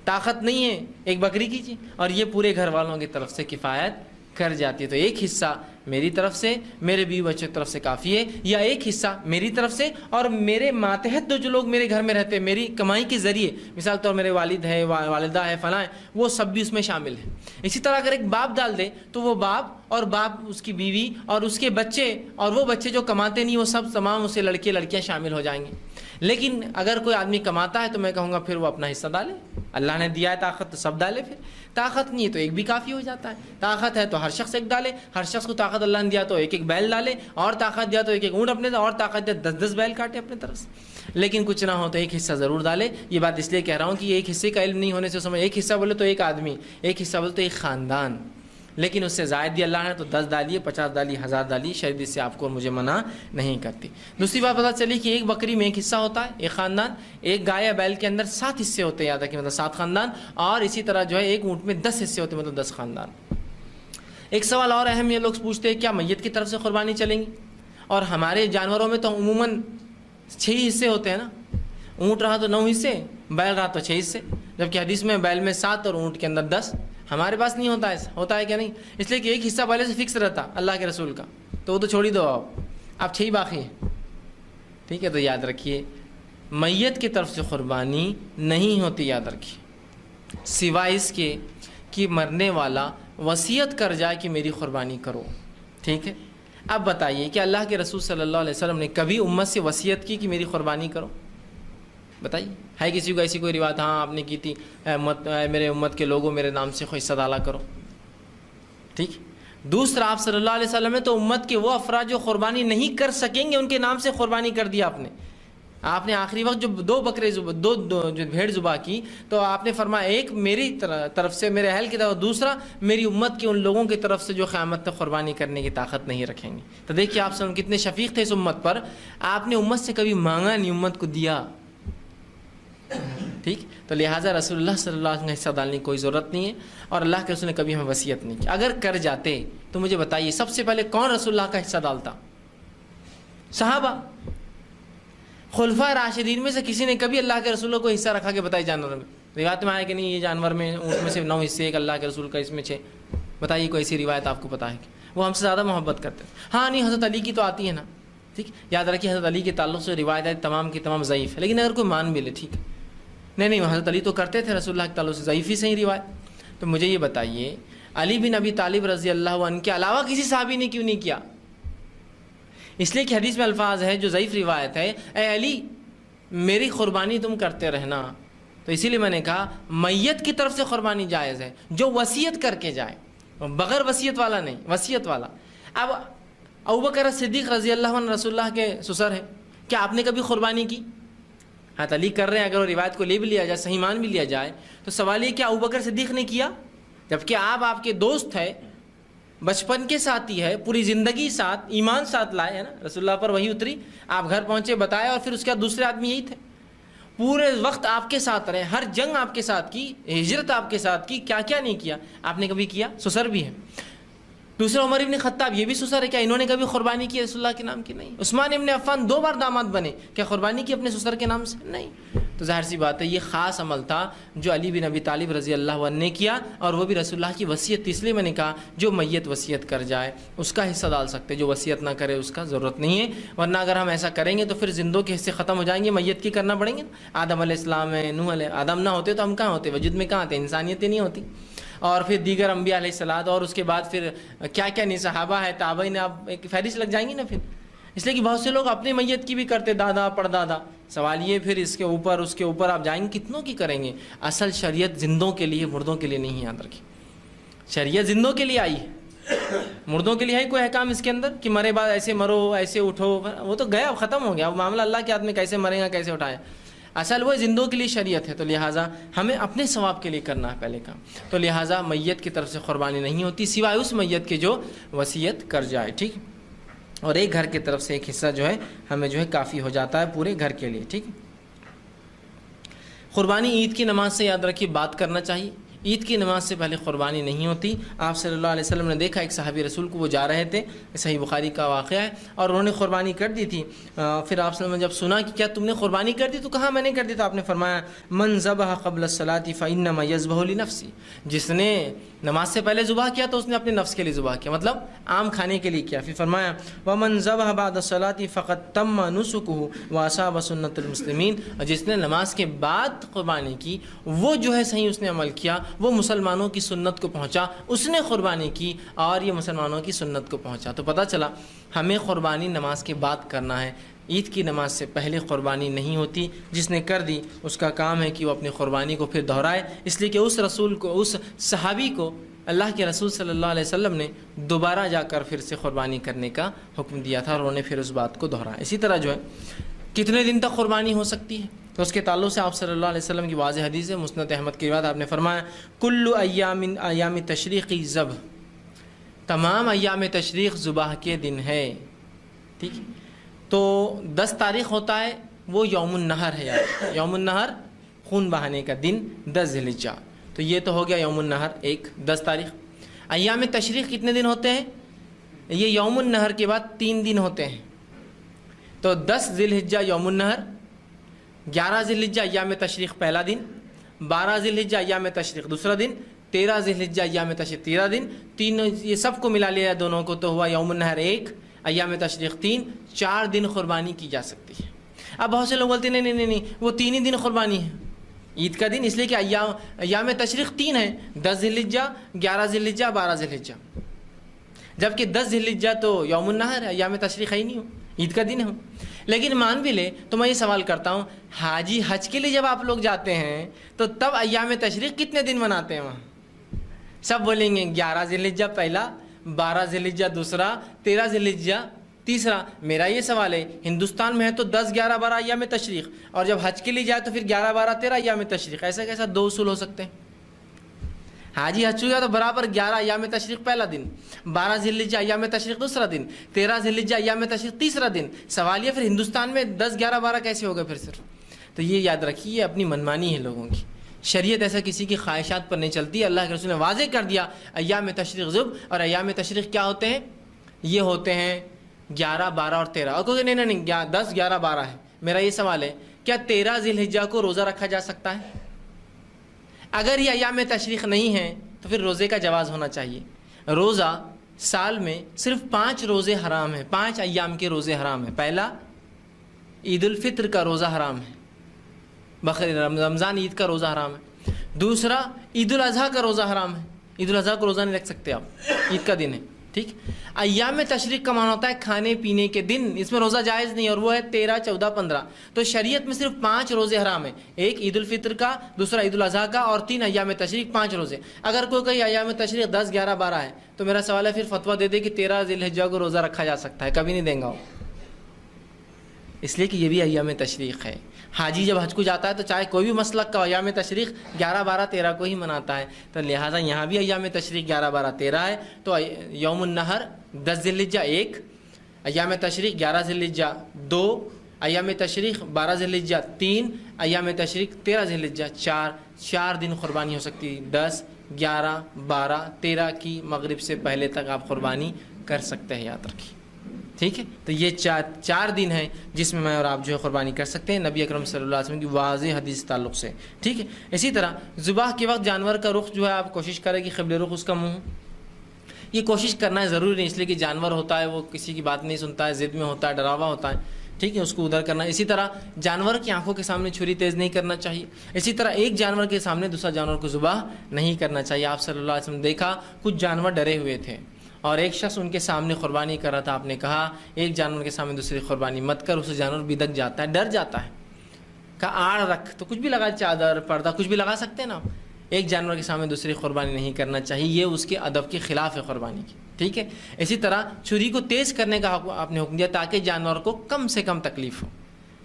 طاقت نہیں ہے ایک بکری کیجیے, اور یہ پورے گھر والوں کی طرف سے کفایت کر جاتی ہے. تو ایک حصہ میری طرف سے, میرے بیوی بچوں کی طرف سے کافی ہے, یا ایک حصہ میری طرف سے اور میرے ماتحت جو لوگ میرے گھر میں رہتے ہیں میری کمائی کے ذریعے, مثال طور میرے والد ہے, والدہ ہے, فلاں, وہ سب بھی اس میں شامل ہیں. اسی طرح اگر ایک باپ ڈال دے تو وہ باپ اور باپ اس کی بیوی اور اس کے بچے اور وہ بچے جو کماتے نہیں, وہ سب تمام اسے لڑکے لڑکیاں شامل ہو جائیں گے. لیکن اگر کوئی آدمی کماتا ہے تو میں کہوں گا پھر وہ اپنا حصہ ڈالے. اللہ نے دیا ہے طاقت تو سب ڈالے, پھر طاقت نہیں ہے تو ایک بھی کافی ہو جاتا ہے. طاقت ہے تو ہر شخص ایک ڈالے, ہر شخص کو طاقت اللہ نے دیا تو ایک بیل ڈالے, اور طاقت دیا تو ایک اونٹ اپنے, اور طاقت دیا 10 بیل کاٹے اپنے طرف سے. لیکن کچھ نہ ہو تو ایک حصہ ضرور ڈالے. یہ بات اس لیے کہہ رہا ہوں کہ یہ ایک حصے کا علم نہیں ہونے سے سمجھ, ایک حصہ بولے تو ایک آدمی, ایک حصہ بولے تو ایک خاندان, لیکن اس سے زائد دیا اللہ نے تو 10 ڈالیے, 50 ڈالیے, 1000 ڈالیے, شاید اس سے آپ کو اور مجھے منع نہیں کرتی. دوسری بات پتہ چلی کہ ایک بکری میں ایک حصہ ہوتا ہے, ایک خاندان. ایک گائے یا بیل کے اندر 7 حصے ہوتے ہیں, یاد رکھیں, مطلب 7 خاندان. اور اسی طرح جو ہے ایک اونٹ میں 10 حصے ہوتے ہیں, مطلب 10 خاندان. ایک سوال اور اہم, یہ لوگ پوچھتے ہیں کیا میت کی طرف سے قربانی چلیں گی؟ اور ہمارے جانوروں میں تو عموماً 6 حصے ہوتے ہیں نا, اونٹ رہا تو 9 حصے, بیل رہا تو 6 حصے, جبکہ حدیث میں بیل میں 7 اور اونٹ کے اندر 10. ہمارے پاس نہیں ہوتا ایسا, ہوتا ہے کیا نہیں؟ اس لیے کہ ایک حصہ پہلے سے فکس رہتا اللہ کے رسول کا, تو وہ تو چھوڑ ہی دو, آپ 6 ہی باقی ہیں. ٹھیک ہے, تو یاد رکھیے میت کی طرف سے قربانی نہیں ہوتی, یاد رکھیے, سوائے اس کے کہ مرنے والا وصیت کر جائے کہ میری قربانی کرو. ٹھیک ہے, اب بتائیے کہ اللہ کے رسول صلی اللہ علیہ وسلم نے کبھی امت سے وصیت کی کہ میری قربانی کرو؟ بتائیے, ہے کسی کو ایسی کوئی روایت؟ ہاں آپ نے کی تھی, میرے امت کے لوگوں میرے نام سے حصہ ڈالا کرو. ٹھیک. دوسرا, آپ صلی اللہ علیہ وسلم نے تو امت کے وہ افراد جو قربانی نہیں کر سکیں گے ان کے نام سے قربانی کر دیا. آپ نے آخری وقت جو 2 بکرے دو جو بھیڑ ذبح کی, تو آپ نے فرمایا ایک میری طرف سے میرے اہل کی طرف, دوسرا میری امت کے ان لوگوں کی طرف سے جو قیامت تک قربانی کرنے کی طاقت نہیں رکھیں گے. تو دیکھیے آپ سے کتنے شفیق تھے اس امت پر, آپ نے امت سے کبھی مانگا نہیں, امت کو دیا. ٹھیک, تو لہٰذا رسول اللہ صلی اللہ علیہ وسلم کا حصہ ڈالنے کی کوئی ضرورت نہیں ہے, اور اللہ کے رسول نے کبھی ہمیں وصیت نہیں کی. اگر کر جاتے تو مجھے بتائیے سب سے پہلے کون رسول اللہ کا حصہ ڈالتا؟ صحابہ. خلفاء راشدین میں سے کسی نے کبھی اللہ کے رسول کو حصہ رکھا کہ بتائیے جانور میں؟ روایت میں آیا کہ نہیں, یہ جانور میں اونٹ میں سے 9 حصے, ایک اللہ کے رسول کا اس میں 6. بتائیے کوئی ایسی روایت آپ کو پتا ہے کہ وہ ہم سے زیادہ محبت کرتے ہیں؟ ہاں نہیں, حضرت علی کی تو آتی ہے نا. ٹھیک, یاد رکھیے حضرت علی کے تعلق سے روایت ہے تمام کی تمام ضعیف ہے, لیکن اگر کوئی مان بھی لے, ٹھیک ہے, نہیں حضرت علی تو کرتے تھے رسول اللہ کے تعلق سے, ضعیف ہی صحیح روایت. تو مجھے یہ بتائیے علی بن ابی طالب رضی اللہ عنہ کے علاوہ کسی صحابی نے کیوں نہیں کیا؟ اس لیے کہ حدیث میں الفاظ ہے جو ضعیف روایت ہے, اے علی میری قربانی تم کرتے رہنا. تو اسی لیے میں نے کہا میت کی طرف سے قربانی جائز ہے جو وصیت کر کے جائے, بغیر وصیت والا نہیں, وصیت والا. اب ابوبکر صدیق رضی اللہ عنہ رسول اللہ کے سسر ہے, کیا آپ نے کبھی قربانی کی؟ حضرت علی کر رہے ہیں، اگر وہ روایت کو لے بھی لیا جائے، صحیح مان بھی لیا جائے، تو سوال یہ کیا ابوبکر صدیق نے کیا؟ جبکہ آپ کے دوست ہے، بچپن کے ساتھی ہے، پوری زندگی ساتھ، ایمان ساتھ لائے ہے نا، رسول اللہ پر وحی اتری، آپ گھر پہنچے، بتایا، اور پھر اس کے بعد دوسرے آدمی یہی تھے، پورے وقت آپ کے ساتھ رہے، ہر جنگ آپ کے ساتھ کی، ہجرت آپ کے ساتھ کی، کیا کیا نہیں کیا؟ آپ نے کبھی کیا؟ سسر بھی ہے۔ دوسرا عمر ابن خطاب، یہ بھی سسر ہے، کیا انہوں نے کبھی قربانی کی رسول اللہ کے نام کی؟ نہیں۔ عثمان ابن عفان 2 بار داماد بنے، کیا قربانی کی اپنے سسر کے نام سے؟ نہیں۔ تو ظاہر سی بات ہے یہ خاص عمل تھا جو علی بن ابی طالب رضی اللہ عنہ نے کیا، اور وہ بھی رسول اللہ کی وصیت، اس لیے میں نے کہا جو میت وصیت کر جائے اس کا حصہ ڈال سکتے، جو وصیت نہ کرے اس کا ضرورت نہیں ہے، ورنہ اگر ہم ایسا کریں گے تو پھر زندوں کے حصے ختم ہو جائیں گے، میت کی کرنا پڑیں گے۔ آدم علیہ السلام ہے، نوح علیہ، آدم نہ ہوتے تو ہم کہاں ہوتے، وجود میں کہاں آتے، انسانیت نہیں ہوتی، اور پھر دیگر انبیاء علیہ السلام، اور اس کے بعد پھر کیا کیا نہیں، صحابہ ہے، تابعین، آپ ایک فہرست لگ جائیں گی نا پھر۔ اس لیے کہ بہت سے لوگ اپنی میت کی بھی کرتے، دادا پردادا، سوال یہ پھر اس کے اوپر آپ جائیں گے کتنوں کی کریں گے؟ اصل شریعت زندوں کے لیے، مردوں کے لیے نہیں، یاد رکھیں، شریعت زندوں کے لیے آئی ہے، مردوں کے لیے ہے کوئی احکام اس کے اندر کہ مرے بعد ایسے مرو، ایسے اٹھو، وہ تو گیا، ختم ہو گیا وہ معاملہ، اللہ کے ہاتھ میں کیسے مرے گا، کیسے اٹھائے، اصل وہ زندوں کے لیے شریعت ہے۔ تو لہٰذا ہمیں اپنے ثواب کے لیے کرنا ہے پہلے کام، تو لہٰذا میت کی طرف سے قربانی نہیں ہوتی سوائے اس میت کے جو وصیت کر جائے، ٹھیک، اور ایک گھر کی طرف سے ایک حصہ جو ہے ہمیں جو ہے کافی ہو جاتا ہے پورے گھر کے لیے، ٹھیک۔ قربانی عید کی نماز سے، یاد رکھیے، بات کرنا چاہیے، عید کی نماز سے پہلے قربانی نہیں ہوتی۔ آپ صلی اللہ علیہ وسلم نے دیکھا ایک صحابی رسول کو، وہ جا رہے تھے، صحیح بخاری کا واقعہ ہے، اور انہوں نے قربانی کر دی تھی، پھر آپ صلی اللہ علیہ وسلم نے جب سنا کہ کیا تم نے قربانی کر دی، تو کہا میں نے کر دی، تو آپ نے فرمایا من ذبح قبل الصلاۃ فانما یذبح لنفسہ، جس نے نماز سے پہلے ذبح کیا تو اس نے اپنے نفس کے لیے ذبح کیا، مطلب عام کھانے کے لیے کیا۔ پھر فرمایا ومن ذبح بعد الصلاۃ فقد تم نسکہ واصاب سنت المسلمین، اور جس نے نماز کے بعد قربانی کی وہ جو ہے صحیح اس نے عمل کیا، وہ مسلمانوں کی سنت کو پہنچا، اس نے قربانی کی اور یہ مسلمانوں کی سنت کو پہنچا۔ تو پتہ چلا ہمیں قربانی نماز کے بعد کرنا ہے، عید کی نماز سے پہلے قربانی نہیں ہوتی۔ جس نے کر دی اس کا کام ہے کہ وہ اپنی قربانی کو پھر دہرائے، اس لیے کہ اس رسول کو، اس صحابی کو اللہ کے رسول صلی اللہ علیہ وسلم نے دوبارہ جا کر پھر سے قربانی کرنے کا حکم دیا تھا، اور انہوں نے پھر اس بات کو دہرایا۔ اسی طرح جو ہے کتنے دن تک قربانی ہو سکتی ہے، تو اس کے تعلق سے آپ صلی اللہ علیہ وسلم کی واضح حدیث ہے، مسند احمد کی روایت، آپ نے فرمایا کل ایام تشریقی ذبح، تمام ایام تشریق ذبح کے دن ہے، ٹھیک۔ تو 10 تاریخ ہوتا ہے وہ یوم النحر ہے، یار یوم النحر خون بہانے کا دن 10 ذی الحجہ، تو یہ تو ہو گیا یوم النحر 10 تاریخ۔ ایام تشریق کتنے دن ہوتے ہیں؟ یہ یوم النحر کے بعد 3 دن ہوتے ہیں، تو 10 ذی الحجہ یوم النحر، 11 ذی الحجہ ایام تشریق پہلا دن، 12 ذی الحجہ ایام تشریق دوسرا دن، 13 ذی الحجہ ایام تشریق تیسرا دن، تینوں یہ سب کو ملا لیا دونوں کو تو ہوا یوم النحر 1، ایام تشریق 3، 4 دن قربانی کی جا سکتی ہے۔ اب بہت سے لوگ بولتے ہیں نہیں وہ 3 ہی دن قربانی ہے عید کا دن، اس لیے کہ ایام تشریق 3 ہے، 10 ذی الحجہ، 11 ذی الحجہ، 12 ذی الحجہ، جبکہ 10 ذی الحجہ تو یوم النحر ہے، ایام تشریق ہی نہیں ہو، عید کا دن ہو۔ لیکن مان بھی لے تو میں یہ سوال کرتا ہوں، حاجی حج کے لیے جب آپ لوگ جاتے ہیں تو تب ایام تشریق کتنے دن مناتے ہیں وہاں؟ سب بولیں گے 11 ذی الحجہ پہلا، 12 ذی الحجہ دوسرا، 13 ذی الحجہ تیسرا۔ میرا یہ سوال ہے، ہندوستان میں ہے تو 10 11 12 ایام تشریق، اور جب حج کے لیے جائے تو پھر 11 12 13 ایام تشریق، ایسا کیسا 2 اصول ہو سکتے ہیں؟ حاجی حج ہوا تو برابر 11 ایام تشریق پہلا دن، 12 ذی الحجہ ایام تشریق دوسرا دن، 13 ذی الحجہ ایام تشریق تیسرا دن۔ سوال یہ پھر ہندوستان میں 10 11 12 کیسے ہوگا پھر صرف؟ تو یہ یاد رکھیے، یہ اپنی منمانی ہے لوگوں کی، شریعت ایسا کسی کی خواہشات پر نہیں چلتی۔ اللہ کے رسول نے واضح کر دیا ایام تشریق ذبح، اور ایام تشریق کیا ہوتے ہیں؟ یہ ہوتے ہیں 11 12 اور 13۔ اور کوئی نہیں 10 11 12 ہے۔ میرا یہ سوال ہے، کیا 13 ذی الحجہ کو روزہ رکھا جا سکتا ہے؟ اگر یہ ایام تشریق نہیں ہے تو پھر روزے کا جواز ہونا چاہیے۔ روزہ سال میں صرف 5 روزے حرام ہیں، 5 ایام کے روزے حرام ہیں۔ پہلا عید الفطر کا روزہ حرام ہے، بقرعید رمضان عید کا روزہ حرام ہے۔ دوسرا عید الاضحیٰ کا روزہ حرام ہے، عید الاضحیٰ کو روزہ نہیں رکھ سکتے آپ، عید کا دن ہے، ٹھیک۔ ایام تشریق کا معنی ہوتا ہے کھانے پینے کے دن، اس میں روزہ جائز نہیں، اور وہ ہے 13 14 15۔ تو شریعت میں صرف 5 روزے حرام ہیں، ایک عید الفطر کا، دوسرا عید الاضحیٰ کا، اور 3 ایام تشریق، 5 روزے۔ اگر کوئی کہیں ایام تشریق 10 11 12 ہے تو میرا سوال ہے پھر فتویٰ دے دے کہ 13 ذی الحجہ کو روزہ رکھا جا سکتا ہے، کبھی نہیں دیں گا وہ۔ اس لیے کہ یہ بھی ایام تشریق ہے. حاجی جب حج کو جاتا ہے تو چاہے کوئی بھی مسلک کا ایام تشریق 11 12 13 کو ہی مناتا ہے, تو لہٰذا یہاں بھی ایام تشریق 11 12 13 ہے. تو یوم النحر 10 ذی الحجہ 1, ایام تشریق 11 ذی الحجہ 2, ایام تشریق 12 ذی الحجہ 3, ایام تشریق 13 ذی الحجہ 4. 4 دن قربانی ہو سکتی ہے, 10 11 12 13 کی مغرب سے پہلے تک آپ قربانی کر سکتے ہیں, یاد رکھیے. ٹھیک ہے, تو یہ 4 دن ہیں جس میں اور آپ جو ہے قربانی کر سکتے ہیں نبی اکرم صلی اللہ علیہ وسلم کی واضح حدیث تعلق سے. ٹھیک ہے, اسی طرح ذبح کے وقت جانور کا رخ جو ہے آپ کوشش کریں کہ قبل رخ اس کا منہ. یہ کوشش کرنا ہے ضروری نہیں, اس لیے کہ جانور ہوتا ہے وہ کسی کی بات نہیں سنتا ہے, ضد میں ہوتا ہے, ڈراوا ہوتا ہے. ٹھیک ہے, اس کو ادھر کرنا ہے. اسی طرح جانور کی آنکھوں کے سامنے چھری تیز نہیں کرنا چاہیے. اسی طرح ایک جانور کے سامنے دوسرا جانور کو ذبح نہیں کرنا چاہیے. آپ صلی اللہ علیہ وسلم دیکھا کچھ جانور ڈرے ہوئے تھے اور ایک شخص ان کے سامنے قربانی کر رہا تھا. آپ نے کہا ایک جانور کے سامنے دوسری قربانی مت کر, اس جانور بدک جاتا ہے, ڈر جاتا ہے. کہا آڑ رکھ, تو کچھ بھی لگا, چادر پردہ کچھ بھی لگا سکتے ہیں نا. ایک جانور کے سامنے دوسری قربانی نہیں کرنا چاہیے, یہ اس کے ادب کے خلاف ہے قربانی کی. ٹھیک ہے, اسی طرح چھری کو تیز کرنے کا آپ نے حکم دیا تاکہ جانور کو کم سے کم تکلیف ہو,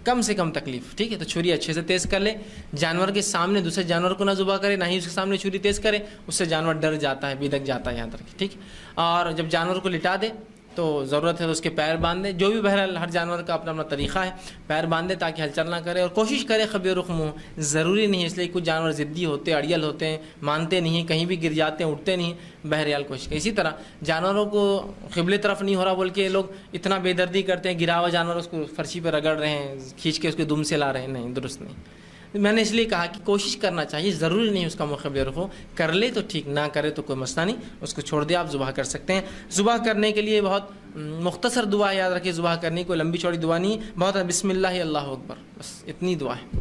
کم سے کم تکلیف. ٹھیک ہے, تو چھری اچھے سے تیز کر لے, جانور کے سامنے دوسرے جانور کو نہ ذبح کرے, نہ ہی اس کے سامنے چھری تیز کرے, اس سے جانور ڈر جاتا ہے, بدک جاتا ہے, یاد رکھیں. ٹھیک ہے, اور جب جانور کو لٹا دے تو ضرورت ہے تو اس کے پیر باندھ دے. جو بھی بہرحال ہر جانور کا اپنا اپنا طریقہ ہے, پیر باندھ دے تاکہ ہلچل نہ کرے, اور کوشش کرے قبل رخ منہ. ضروری نہیں, اس لیے کچھ جانور ضدی ہوتے ہیں, اڑیل ہوتے ہیں, مانتے نہیں, کہیں بھی گر جاتے ہیں, اٹھتے نہیں. بہرحال کوشش کرے. اسی طرح جانوروں کو قبل طرف نہیں ہو رہا بول کے لوگ اتنا بے دردی کرتے ہیں, گرا ہوا جانور اس کو فرشی پہ رگڑ رہے ہیں, کھینچ کے اس کے دم سے لا رہے ہیں. نہیں, درست نہیں. میں نے اس لیے کہا کہ کوشش کرنا چاہیے, ضروری نہیں اس کا قبل رخ ہو. کر لے تو ٹھیک, نہ کرے تو کوئی مسئلہ نہیں, اس کو چھوڑ دے, آپ ذبح کر سکتے ہیں. ذبح کرنے کے لیے بہت مختصر دعا یاد رکھیے. ذبح کرنے کی کوئی لمبی چوڑی دعا نہیں, بہت بسم اللہ اللہ اکبر, بس اتنی دعا ہے.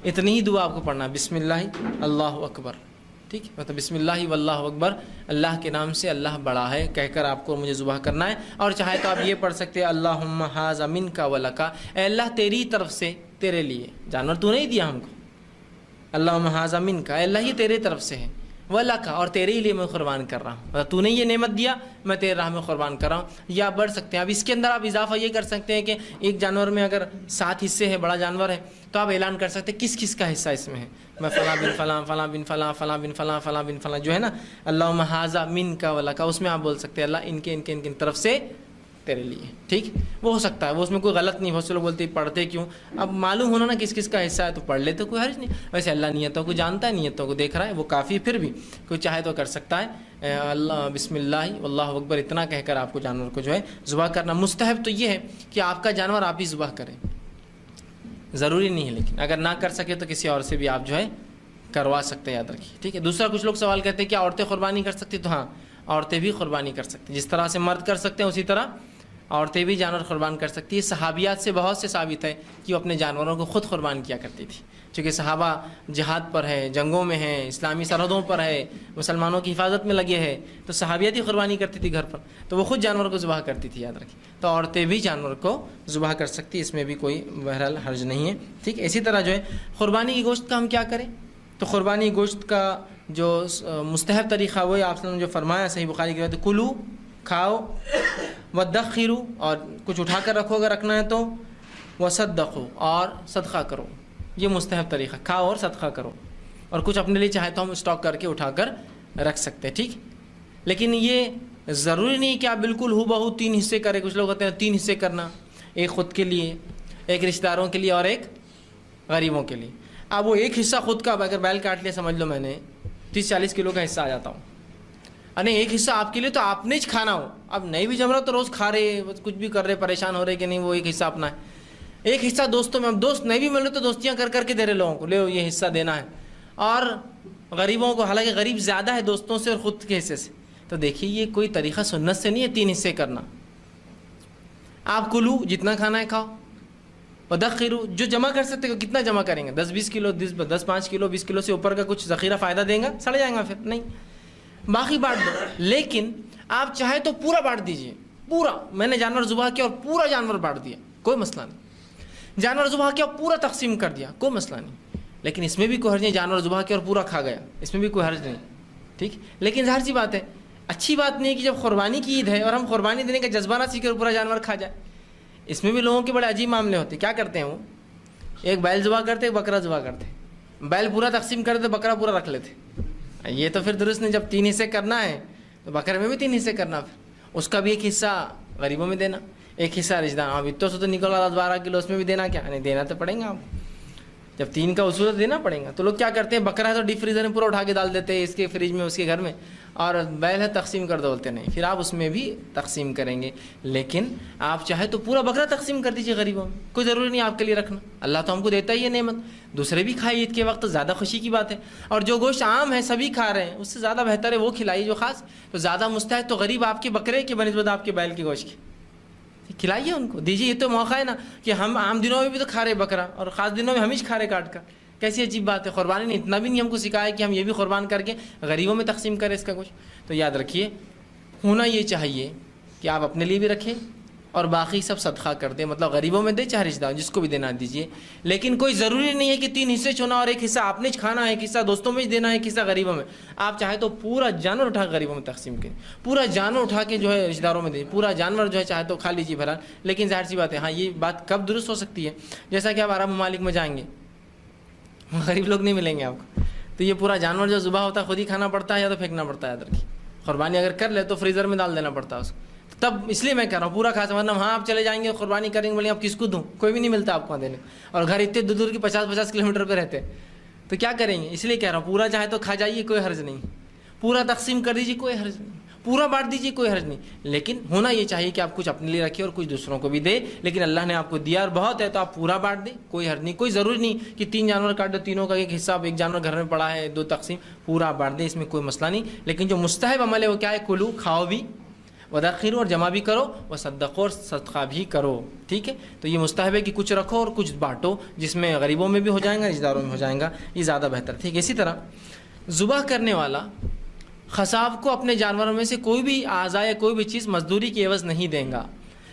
اتنی ہی دعا آپ کو پڑھنا ہے, بسم اللہ اللہ اکبر. ٹھیک ہے, مطلب بسم اللہ واللہ اکبر, اللہ کے نام سے اللہ بڑا ہے کہہ کر آپ کو مجھے ذبح کرنا ہے. اور چاہے تو آپ یہ پڑھ سکتے ہیں اللہم ھذا منک ولک, اے اللہ تیری طرف سے تیرے لیے, جانور تو نہیں دیا ہم کو, اللہم ھذا منک, اے اللہ یہ تیرے طرف سے ہے, ولک, اور تیرے ہی لیے میں قربان کر رہا ہوں, مطلب تو نے یہ نعمت دیا, میں تیرے راہ میں قربان کر رہا ہوں. یا بڑھ سکتے ہیں اب اس کے اندر, آپ اضافہ یہ کر سکتے ہیں کہ ایک جانور میں اگر 7 حصے ہیں, بڑا جانور ہے, تو آپ اعلان کر سکتے ہیں کس کس کا حصہ اس میں ہے. میں فلاں بن فلاں, فلاں بن فلاں, فلاں بن فلاں, فلاں بن فلاں, جو ہے نا اللہم ھذا منک ولک, اس میں آپ بول سکتے ہیں اللہ ان کے ان کے ان کی طرف سے تیرے لیے. ٹھیک, وہ ہو سکتا ہے, وہ اس میں کوئی غلط نہیں. بہت سے لوگ بولتے ہیں پڑھتے کیوں, اب معلوم ہونا نا کس کس کا حصہ ہے تو پڑھ لیتے, کوئی حرج نہیں. ویسے اللہ نیتوں کو جانتا ہے, نیتوں کو دیکھ رہا ہے, وہ کافی. پھر بھی کوئی چاہے تو کر سکتا ہے اللہ بسم اللہ واللہ اکبر اتنا کہہ کر آپ کو جانور کو جو ہے ذبح کرنا. مستحب تو یہ ہے کہ آپ کا جانور آپ ہی ذبح کریں, ضروری نہیں ہے, لیکن اگر نہ کر سکے تو کسی اور سے بھی آپ جو ہے کروا سکتے ہیں, یاد رکھیے. ٹھیک ہے, دوسرا کچھ لوگ سوال کرتے ہیں کیا عورتیں قربانی کر سکتی, تو ہاں عورتیں بھی قربانی کر سکتی ہیں. جس طرح سے مرد کر سکتے ہیں اسی طرح عورتیں بھی جانور قربان کر سکتی ہے. صحابیات سے بہت سے ثابت ہے کہ وہ اپنے جانوروں کو خود قربان کیا کرتی تھی, چونکہ صحابہ جہاد پر ہے, جنگوں میں ہیں, اسلامی سرحدوں پر ہے, مسلمانوں کی حفاظت میں لگے ہیں, تو صحابیات ہی قربانی کرتی تھی گھر پر, تو وہ خود جانور کو ذبح کرتی تھی, یاد رکھیں. تو عورتیں بھی جانور کو ذبح کر سکتی, اس میں بھی کوئی بہرحال حرج نہیں ہے. ٹھیک ہے, اسی طرح جو ہے قربانی کی گوشت کا ہم کیا کریں, تو قربانی گوشت کا جو مستحب طریقہ وہ آپ نے جو فرمایا صحیح بخاری کی روایت, کلو کھاؤ, ودخرو, اور کچھ اٹھا کر رکھو اگر رکھنا ہے تو, وصدقو, اور صدقہ کرو. یہ مستحب طریقہ, کھاؤ اور صدقہ کرو, اور کچھ اپنے لیے چاہے تو ہم اسٹاک کر کے اٹھا کر رکھ سکتے ہیں. ٹھیک, لیکن یہ ضروری نہیں کہ آپ بالکل ہو بہو 3 حصے کریں. کچھ لوگ کہتے ہیں 3 حصے کرنا, ایک خود کے لیے, ایک رشتہ داروں کے لیے, اور ایک غریبوں کے لیے. اب وہ ایک حصہ خود کا, اگر بیل کاٹ لیا سمجھ لو میں نے 30-40 کلو کا حصہ آ جاتا ہوں, نہیں ایک حصہ آپ کے لیے تو آپ نے ہی کھانا ہو. اب نہیں بھی جم رہا تو روز کھا رہے, کچھ بھی کر رہے, پریشان ہو رہے کہ نہیں وہ ایک حصہ اپنا ہے. ایک حصہ دوستوں میں, اب دوست نہیں بھی مل رہے تو دوستیاں کر کر کے دے رہے لوگوں کو, لے یہ حصہ دینا ہے. اور غریبوں کو, حالانکہ غریب زیادہ ہے دوستوں سے اور خود کے حصے سے, تو دیکھیے یہ کوئی طریقہ سنت سے نہیں ہے 3 حصے کرنا. آپ کلو جتنا کھانا ہے کھاؤ, ودخرو جو جمع کر سکتے ہو, کتنا جمع کریں گے, 10-20 کلو, 10-5 کلو, 20 کلو سے اوپر کا کچھ ذخیرہ فائدہ دیں گا, سڑ جائیں گا پھر, نہیں باقی بانٹ دو. لیکن آپ چاہے تو پورا بانٹ دیجئے, پورا. میں نے جانور ذبح کیا اور پورا جانور بانٹ دیا, کوئی مسئلہ نہیں. جانور ذبح کیا پورا تقسیم کر دیا, کوئی مسئلہ نہیں. لیکن اس میں بھی کوئی حرج نہیں, جانور ذبح کیا اور پورا کھا گیا, اس میں بھی کوئی حرج نہیں. ٹھیک, لیکن ظاہر سی بات ہے, اچھی بات نہیں ہے کہ جب قربانی کی عید ہے اور ہم قربانی دینے کا جذبہ نہ سیکھ کر پورا جانور کھا جائے. اس میں بھی لوگوں کے بڑے عجیب معاملے ہوتے. کیا کرتے ہیں وہ؟ ایک بیل ذبح کرتے ایک بکرا ذبح کرتے. بیل پورا تقسیم کرتے بکرا پورا رکھ لیتے. یہ تو پھر درست نہیں. جب 3 حصے کرنا ہے تو بکرے میں بھی 3 حصے کرنا. پھر اس کا بھی ایک حصہ غریبوں میں دینا, ایک حصہ رشتہ دار. اب اتوں سے تو نکل رہا 12 کلو, اس میں بھی دینا کیا نہیں, دینا تو پڑیں گا آپ. جب 3 کا اصول دینا پڑیں گا. تو لوگ کیا کرتے ہیں, بکرا ہے تو ڈیپ فریزر میں پورا اٹھا کے ڈال دیتے ہیں اس کے فریج میں, اس کے گھر میں, اور بیل ہے تقسیم کر دو بولتے نہیں. پھر آپ اس میں بھی تقسیم کریں گے, لیکن آپ چاہے تو پورا بکرا تقسیم کر دیجیے غریبوں میں, کوئی ضروری نہیں آپ کے لیے رکھنا. اللہ تو ہم کو دیتا ہی ہے نعمت, دوسرے بھی کھائے عید کے وقت, زیادہ خوشی کی بات ہے. اور جو گوشت عام ہے سبھی کھا رہے ہیں, اس سے زیادہ بہتر ہے وہ کھلائیے جو خاص. تو زیادہ مستحق تو غریب آپ کے بکرے کے بنسبت آپ کے بیل کے گوشت کی, کھلائیے ان کو, دیجیے. یہ تو موقع ہے نا کہ ہم عام دنوں میں بھی تو کھا رہے بکرا, اور خاص دنوں میں ہمیشہ کھا رہے کاٹ کر. کیسی عجیب بات ہے. قربانی نے اتنا بھی نہیں ہم کو سکھایا کہ ہم یہ بھی قربان کر کے غریبوں میں تقسیم کریں اس کا کچھ. تو یاد رکھیے, ہونا یہ چاہیے کہ آپ اپنے لیے بھی رکھیں اور باقی سب صدقہ کر دیں, مطلب غریبوں میں دیں چاہے رشتہ دار جس کو بھی دینا دیجیے. لیکن کوئی ضروری نہیں ہے کہ 3 حصے چونا اور ایک حصہ آپ نے کھانا ہے, ایک حصہ دوستوں میں دینا ہے, ایک حصہ غریبوں میں. آپ چاہے تو پورا جانور اٹھا کے غریبوں میں تقسیم کریں, پورا جانور اٹھا کے جو ہے رشتہ داروں میں دیں, پورا جانور جو ہے چاہے تو کھا لیجیے بھرا. لیکن ظاہر سی بات ہے, ہاں یہ بات کب درست ہو سکتی ہے, جیسا کہ آپ عرب ممالک میں جائیں گے, غریب لوگ نہیں ملیں گے آپ کو, تو یہ پورا جانور جو ذبح ہوتا ہے خود ہی کھانا پڑتا ہے یا تو پھینکنا پڑتا ہے. ادھر کی قربانی اگر کر لے تو فریزر میں ڈال دینا پڑتا ہے اس کو. تب اس لیے میں کہہ رہا ہوں پورا خاص, ورنہ ہاں آپ چلے جائیں گے قربانی کریں گے, بولیں آپ کس کو دوں, کوئی بھی نہیں ملتا آپ کو دینے, اور گھر اتنے دور دور کی 50-50 کلومیٹر پہ رہتے, تو کیا کریں گے. اس لیے کہہ رہا ہوں پورا چاہے تو کھا جائیے, کوئی حرج نہیں, پورا تقسیم کر دیجیے, کوئی حرج نہیں, پورا بانٹ دیجیے, کوئی حرج نہیں. لیکن ہونا یہ چاہیے کہ آپ کچھ اپنے لیے رکھیں اور کچھ دوسروں کو بھی دیں. لیکن اللہ نے آپ کو دیا اور بہت ہے تو آپ پورا بانٹ دیں, کوئی حرج نہیں. کوئی ضروری نہیں کہ 3 جانور کاٹ دو, تینوں کا ایک حصہ, ایک جانور گھر میں پڑا ہے 2 تقسیم, پورا بانٹ دیں, اس میں کوئی مسئلہ نہیں. لیکن جو مستحب عمل ہے وہ کیا ہے, کلو, کھاؤ بھی, وذخیرو, اور جمع بھی کرو, وصدقو, اور صدقہ بھی کرو. ٹھیک ہے, تو یہ مستحب ہے کہ کچھ رکھو اور کچھ بانٹو, جس میں غریبوں میں بھی ہو جائیں گا, رشتہ داروں میں ہو جائیں گا, یہ زیادہ بہتر. ٹھیک ہے. اسی طرح ذبح کرنے والا خصاب کو اپنے جانوروں میں سے کوئی بھی اعضاء یا کوئی بھی چیز مزدوری کی عوض نہیں دیں گا.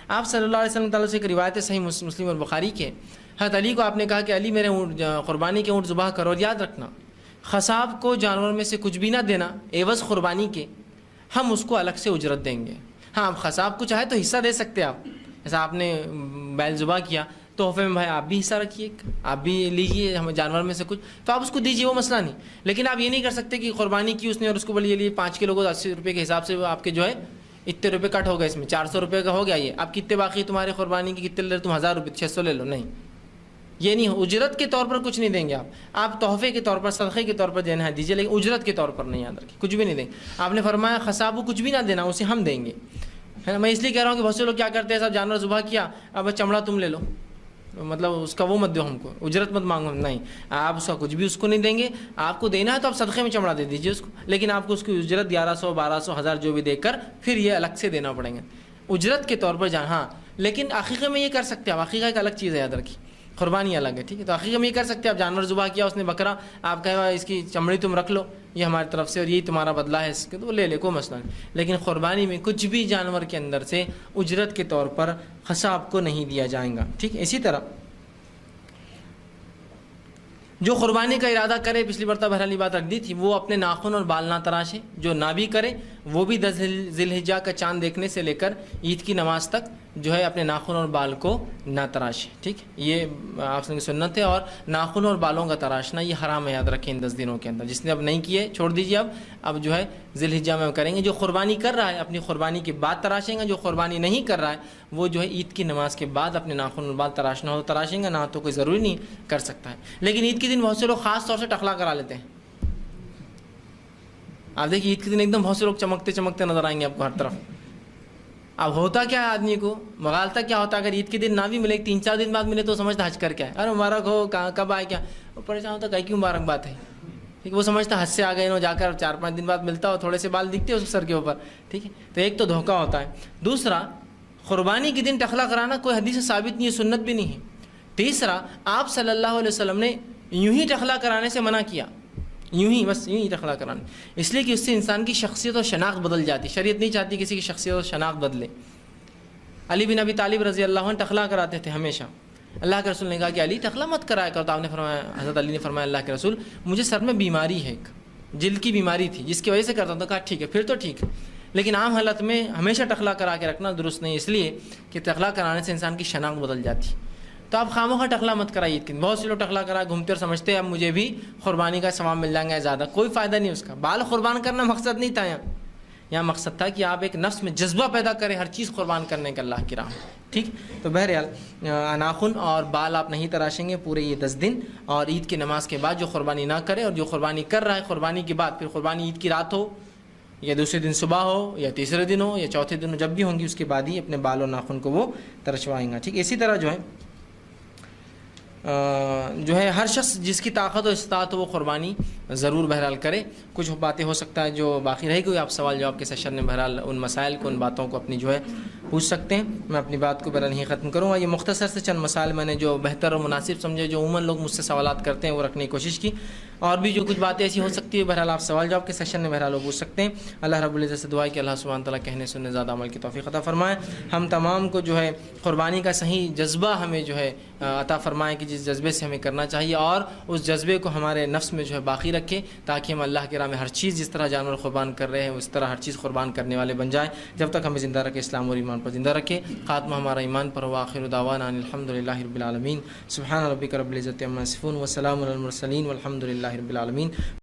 آپ صلی اللہ علیہ وسلم تعالیٰ سے ایک روایت ہے صحیح مسلم اور بخاری کے, حضرت علی کو آپ نے کہا کہ علی میرے قربانی کے اونٹ ذبح کرو, اور یاد رکھنا خصاب کو جانوروں میں سے کچھ بھی نہ دینا عوض قربانی کے, ہم اس کو الگ سے اجرت دیں گے. ہاں آپ خصاب کو چاہے تو حصہ دے سکتے آپ, جیسا آپ نے بیل ذبح کیا تحفے میں, بھائی آپ بھی حصہ رکھیے, آپ بھی لیجیے ہم جانور میں سے کچھ, تو آپ اس کو دیجیے, وہ مسئلہ نہیں. لیکن آپ یہ نہیں کر سکتے کہ قربانی کی اس نے اور اس کو بولیے لیے 5 کلو کو 80 روپے کے حساب سے آپ کے جو ہے اتنے روپے کٹ ہو گئے, اس میں 400 روپے کا ہو گیا, یہ آپ کتنے باقی تمہارے قربانی کی کتنے لے, تم 1000 روپے 600 لے لو. نہیں, یہ نہیں, اجرت کے طور پر کچھ نہیں دیں گے آپ تحفے کے طور پر, صدقے کے طور پر دینا ہے دیجیے, لیکن اجرت کے طور پر نہیں. یاد رکھیے کچھ بھی نہیں دیں. آپ نے فرمایا خصاب کو کچھ بھی نہ دینا, اسے ہم دیں گے, ہے نا. میں اس لیے کہہ رہا ہوں کہ بہت سے لوگ کیا کرتے ہیں, صاحب جانور ذبح کیا, اب چمڑا تم لے لو, مطلب اس کا وہ مت دو, ہم کو اجرت مت مانگو. نہیں, آپ اس کا کچھ بھی اس کو نہیں دیں گے. آپ کو دینا ہے تو آپ صدقے میں چمڑا دے دیجیے اس کو, لیکن آپ کو اس کی اجرت 1100 1200 1000 جو بھی دے کر پھر یہ الگ سے دینا پڑیں گے اجرت کے طور پر. ہاں لیکن عقیقے میں یہ کر سکتے ہیں آپ, عقیقہ ایک الگ چیز ہے, یاد رکھیے, قربانی الگ ہے. ٹھیک ہے, تو عقیقے میں یہ کر سکتے ہیں آپ, جانور ذبح کیا اس نے بکرا, آپ کہے اس کی چمڑی تم رکھ لو, یہ ہماری طرف سے اور یہی تمہارا بدلہ ہے اس کے, تو لے لے, کوئی مسئلہ نہیں. لیکن قربانی میں کچھ بھی جانور کے اندر سے اجرت کے طور پر خصاب کو نہیں دیا جائے گا. ٹھیک ہے. اسی طرح جو قربانی کا ارادہ کرے, پچھلی مرتبہ بہرحال بات رکھ دی تھی, وہ اپنے ناخن اور بال نہ تراشے. جو نہ بھی کرے وہ بھی 10 ذی الحجہ کا چاند دیکھنے سے لے کر عید کی نماز تک جو ہے اپنے ناخن اور بال کو نہ تراشے. ٹھیک, یہ آپ کی سنت ہے, اور ناخن اور بالوں کا تراشنا یہ حرام ہے, یاد رکھیں ان 10 دنوں کے اندر. جس نے اب نہیں کیے چھوڑ دیجیے, اب جو ہے ذی الحجہ میں کریں گے. جو قربانی کر رہا ہے اپنی قربانی کے بعد تراشیں گا, جو قربانی نہیں کر رہا ہے وہ جو ہے عید کی نماز کے بعد اپنے ناخن اور بال تراشنا ہو تو تراشیں گا, نہ تو کوئی ضروری نہیں کر سکتا ہے. لیکن عید کے دن بہت سے لوگ خاص طور سے ٹخلا کرا لیتے ہیں. آپ دیکھیے عید کے دن ایک دم بہت سے لوگ چمکتے چمکتے نظر آئیں گے آپ کو ہر طرف. اب ہوتا کیا ہے, آدمی کو مغالتا کیا ہوتا ہے, اگر عید کے دن نہ بھی ملے, 3-4 دن بعد ملے تو سمجھتا حج کر کیا ہے, ارے مبارک ہو, کہاں کب آئے, کیا وہ پریشان ہوتا, کہیں کی مبارک بات ہے. ٹھیک, وہ سمجھتا حج سے آ گئے, جا کر 4-5 دن بعد ملتا ہو, تھوڑے سے بال دکھتے اس سر کے اوپر. ٹھیک ہے, تو ایک تو دھوکہ ہوتا ہے. دوسرا, قربانی کے دن ٹخلا کرانا کوئی حدیث سے ثابت نہیں ہے, سنت بھی نہیں ہے. تیسرا, آپ صلی اللہ علیہ وسلم نے یوں ہی ٹخلا کرانے سے منع کیا, یوں ہی, بس یوں ہی ٹخلا کرانا, اس لیے کہ اس سے انسان کی شخصیت اور شناخت بدل جاتی. شریعت نہیں چاہتی کسی کی شخصیت اور شناخت بدلے. علی بن ابی طالب رضی اللہ عنہ ٹخلا کراتے تھے ہمیشہ. اللہ کے رسول نے کہا کہ علی ٹخلا مت کرایا کرو, تو آپ نے فرمایا, حضرت علی نے فرمایا, اللہ کے رسول مجھے سر میں بیماری ہے, ایک جلد کی بیماری تھی جس کی وجہ سے کرتا ہوں. تو کہا ٹھیک ہے, پھر تو ٹھیک ہے, لیکن عام حالت میں ہمیشہ ٹخلا کرا کے رکھنا درست نہیں، اس لیے کہ ٹخلا کرانے سے انسان کی شناخت بدل جاتی. تو آپ خامخواہ ٹخلا مت کرائیے عید کے دن. بہت سے لوگ ٹخلا کرا گھومتے اور سمجھتے ہیں اب مجھے بھی قربانی کا ثواب مل جائیں گا زیادہ. کوئی فائدہ نہیں اس کا. بال قربان کرنا مقصد نہیں تھا یہاں مقصد تھا کہ آپ ایک نفس میں جذبہ پیدا کریں ہر چیز قربان کرنے کا اللہ کی راہ میں. ٹھیک. تو بہرحال ناخن اور بال آپ نہیں تراشیں گے پورے یہ 10 دن، اور عید کی نماز کے بعد جو قربانی نہ کرے، اور جو قربانی کر رہا ہے قربانی کے بعد، پھر قربانی عید کی رات ہو یا دوسرے دن صبح ہو یا تیسرے دن ہو یا چوتھے دن ہو، جب بھی ہوں گی اس کے بعد ہی اپنے بال اور ناخن کو وہ ترچوائیں گا. ٹھیک. اسی طرح جو ہے ہر شخص جس کی طاقت و استطاعت ہو وہ قربانی ضرور بہرحال کرے. کچھ باتیں ہو سکتا ہے جو باقی رہ گئی، آپ سوال جواب کے سیشن میں بہرحال ان مسائل کو، ان باتوں کو اپنی پوچھ سکتے ہیں. میں اپنی بات کو بہرحال یہیں ختم کروں گا. یہ مختصر سے چند مسائل میں نے جو بہتر اور مناسب سمجھے، جو عموماً لوگ مجھ سے سوالات کرتے ہیں، وہ رکھنے کی کوشش کی. اور بھی جو کچھ باتیں ایسی ہو سکتی ہے بہرحال آپ سوال جواب کے سیشن میں بہرحال وہ پوچھ سکتے ہیں. اللہ رب العزت سے دعا ہے کہ اللہ سبحانہ تعالیٰ کہنے سننے زیادہ عمل کی توفیق عطا فرمائے. ہم تمام کو قربانی کا صحیح جذبہ ہمیں عطا فرمائے کہ جس جذبے سے ہمیں کرنا چاہیے، اور اس جذبے کو ہمارے نفس میں باقی رکھے، تاکہ ہم اللہ کے راہ میں ہر چیز جس طرح جانور قربان کر رہے ہیں اس طرح ہر چیز قربان کرنے والے بن جائیں. جب تک ہمیں زندہ رکھے اسلام اور ایمان پر زندہ رکھے. خاتمہ ہمارا ایمان پر. وآخر دعوانا ان الحمدللہ رب العالمین. سبحان ربک رب العزت عما یصفون وسلام علی المرسلین والحمد للہ رب العالمین.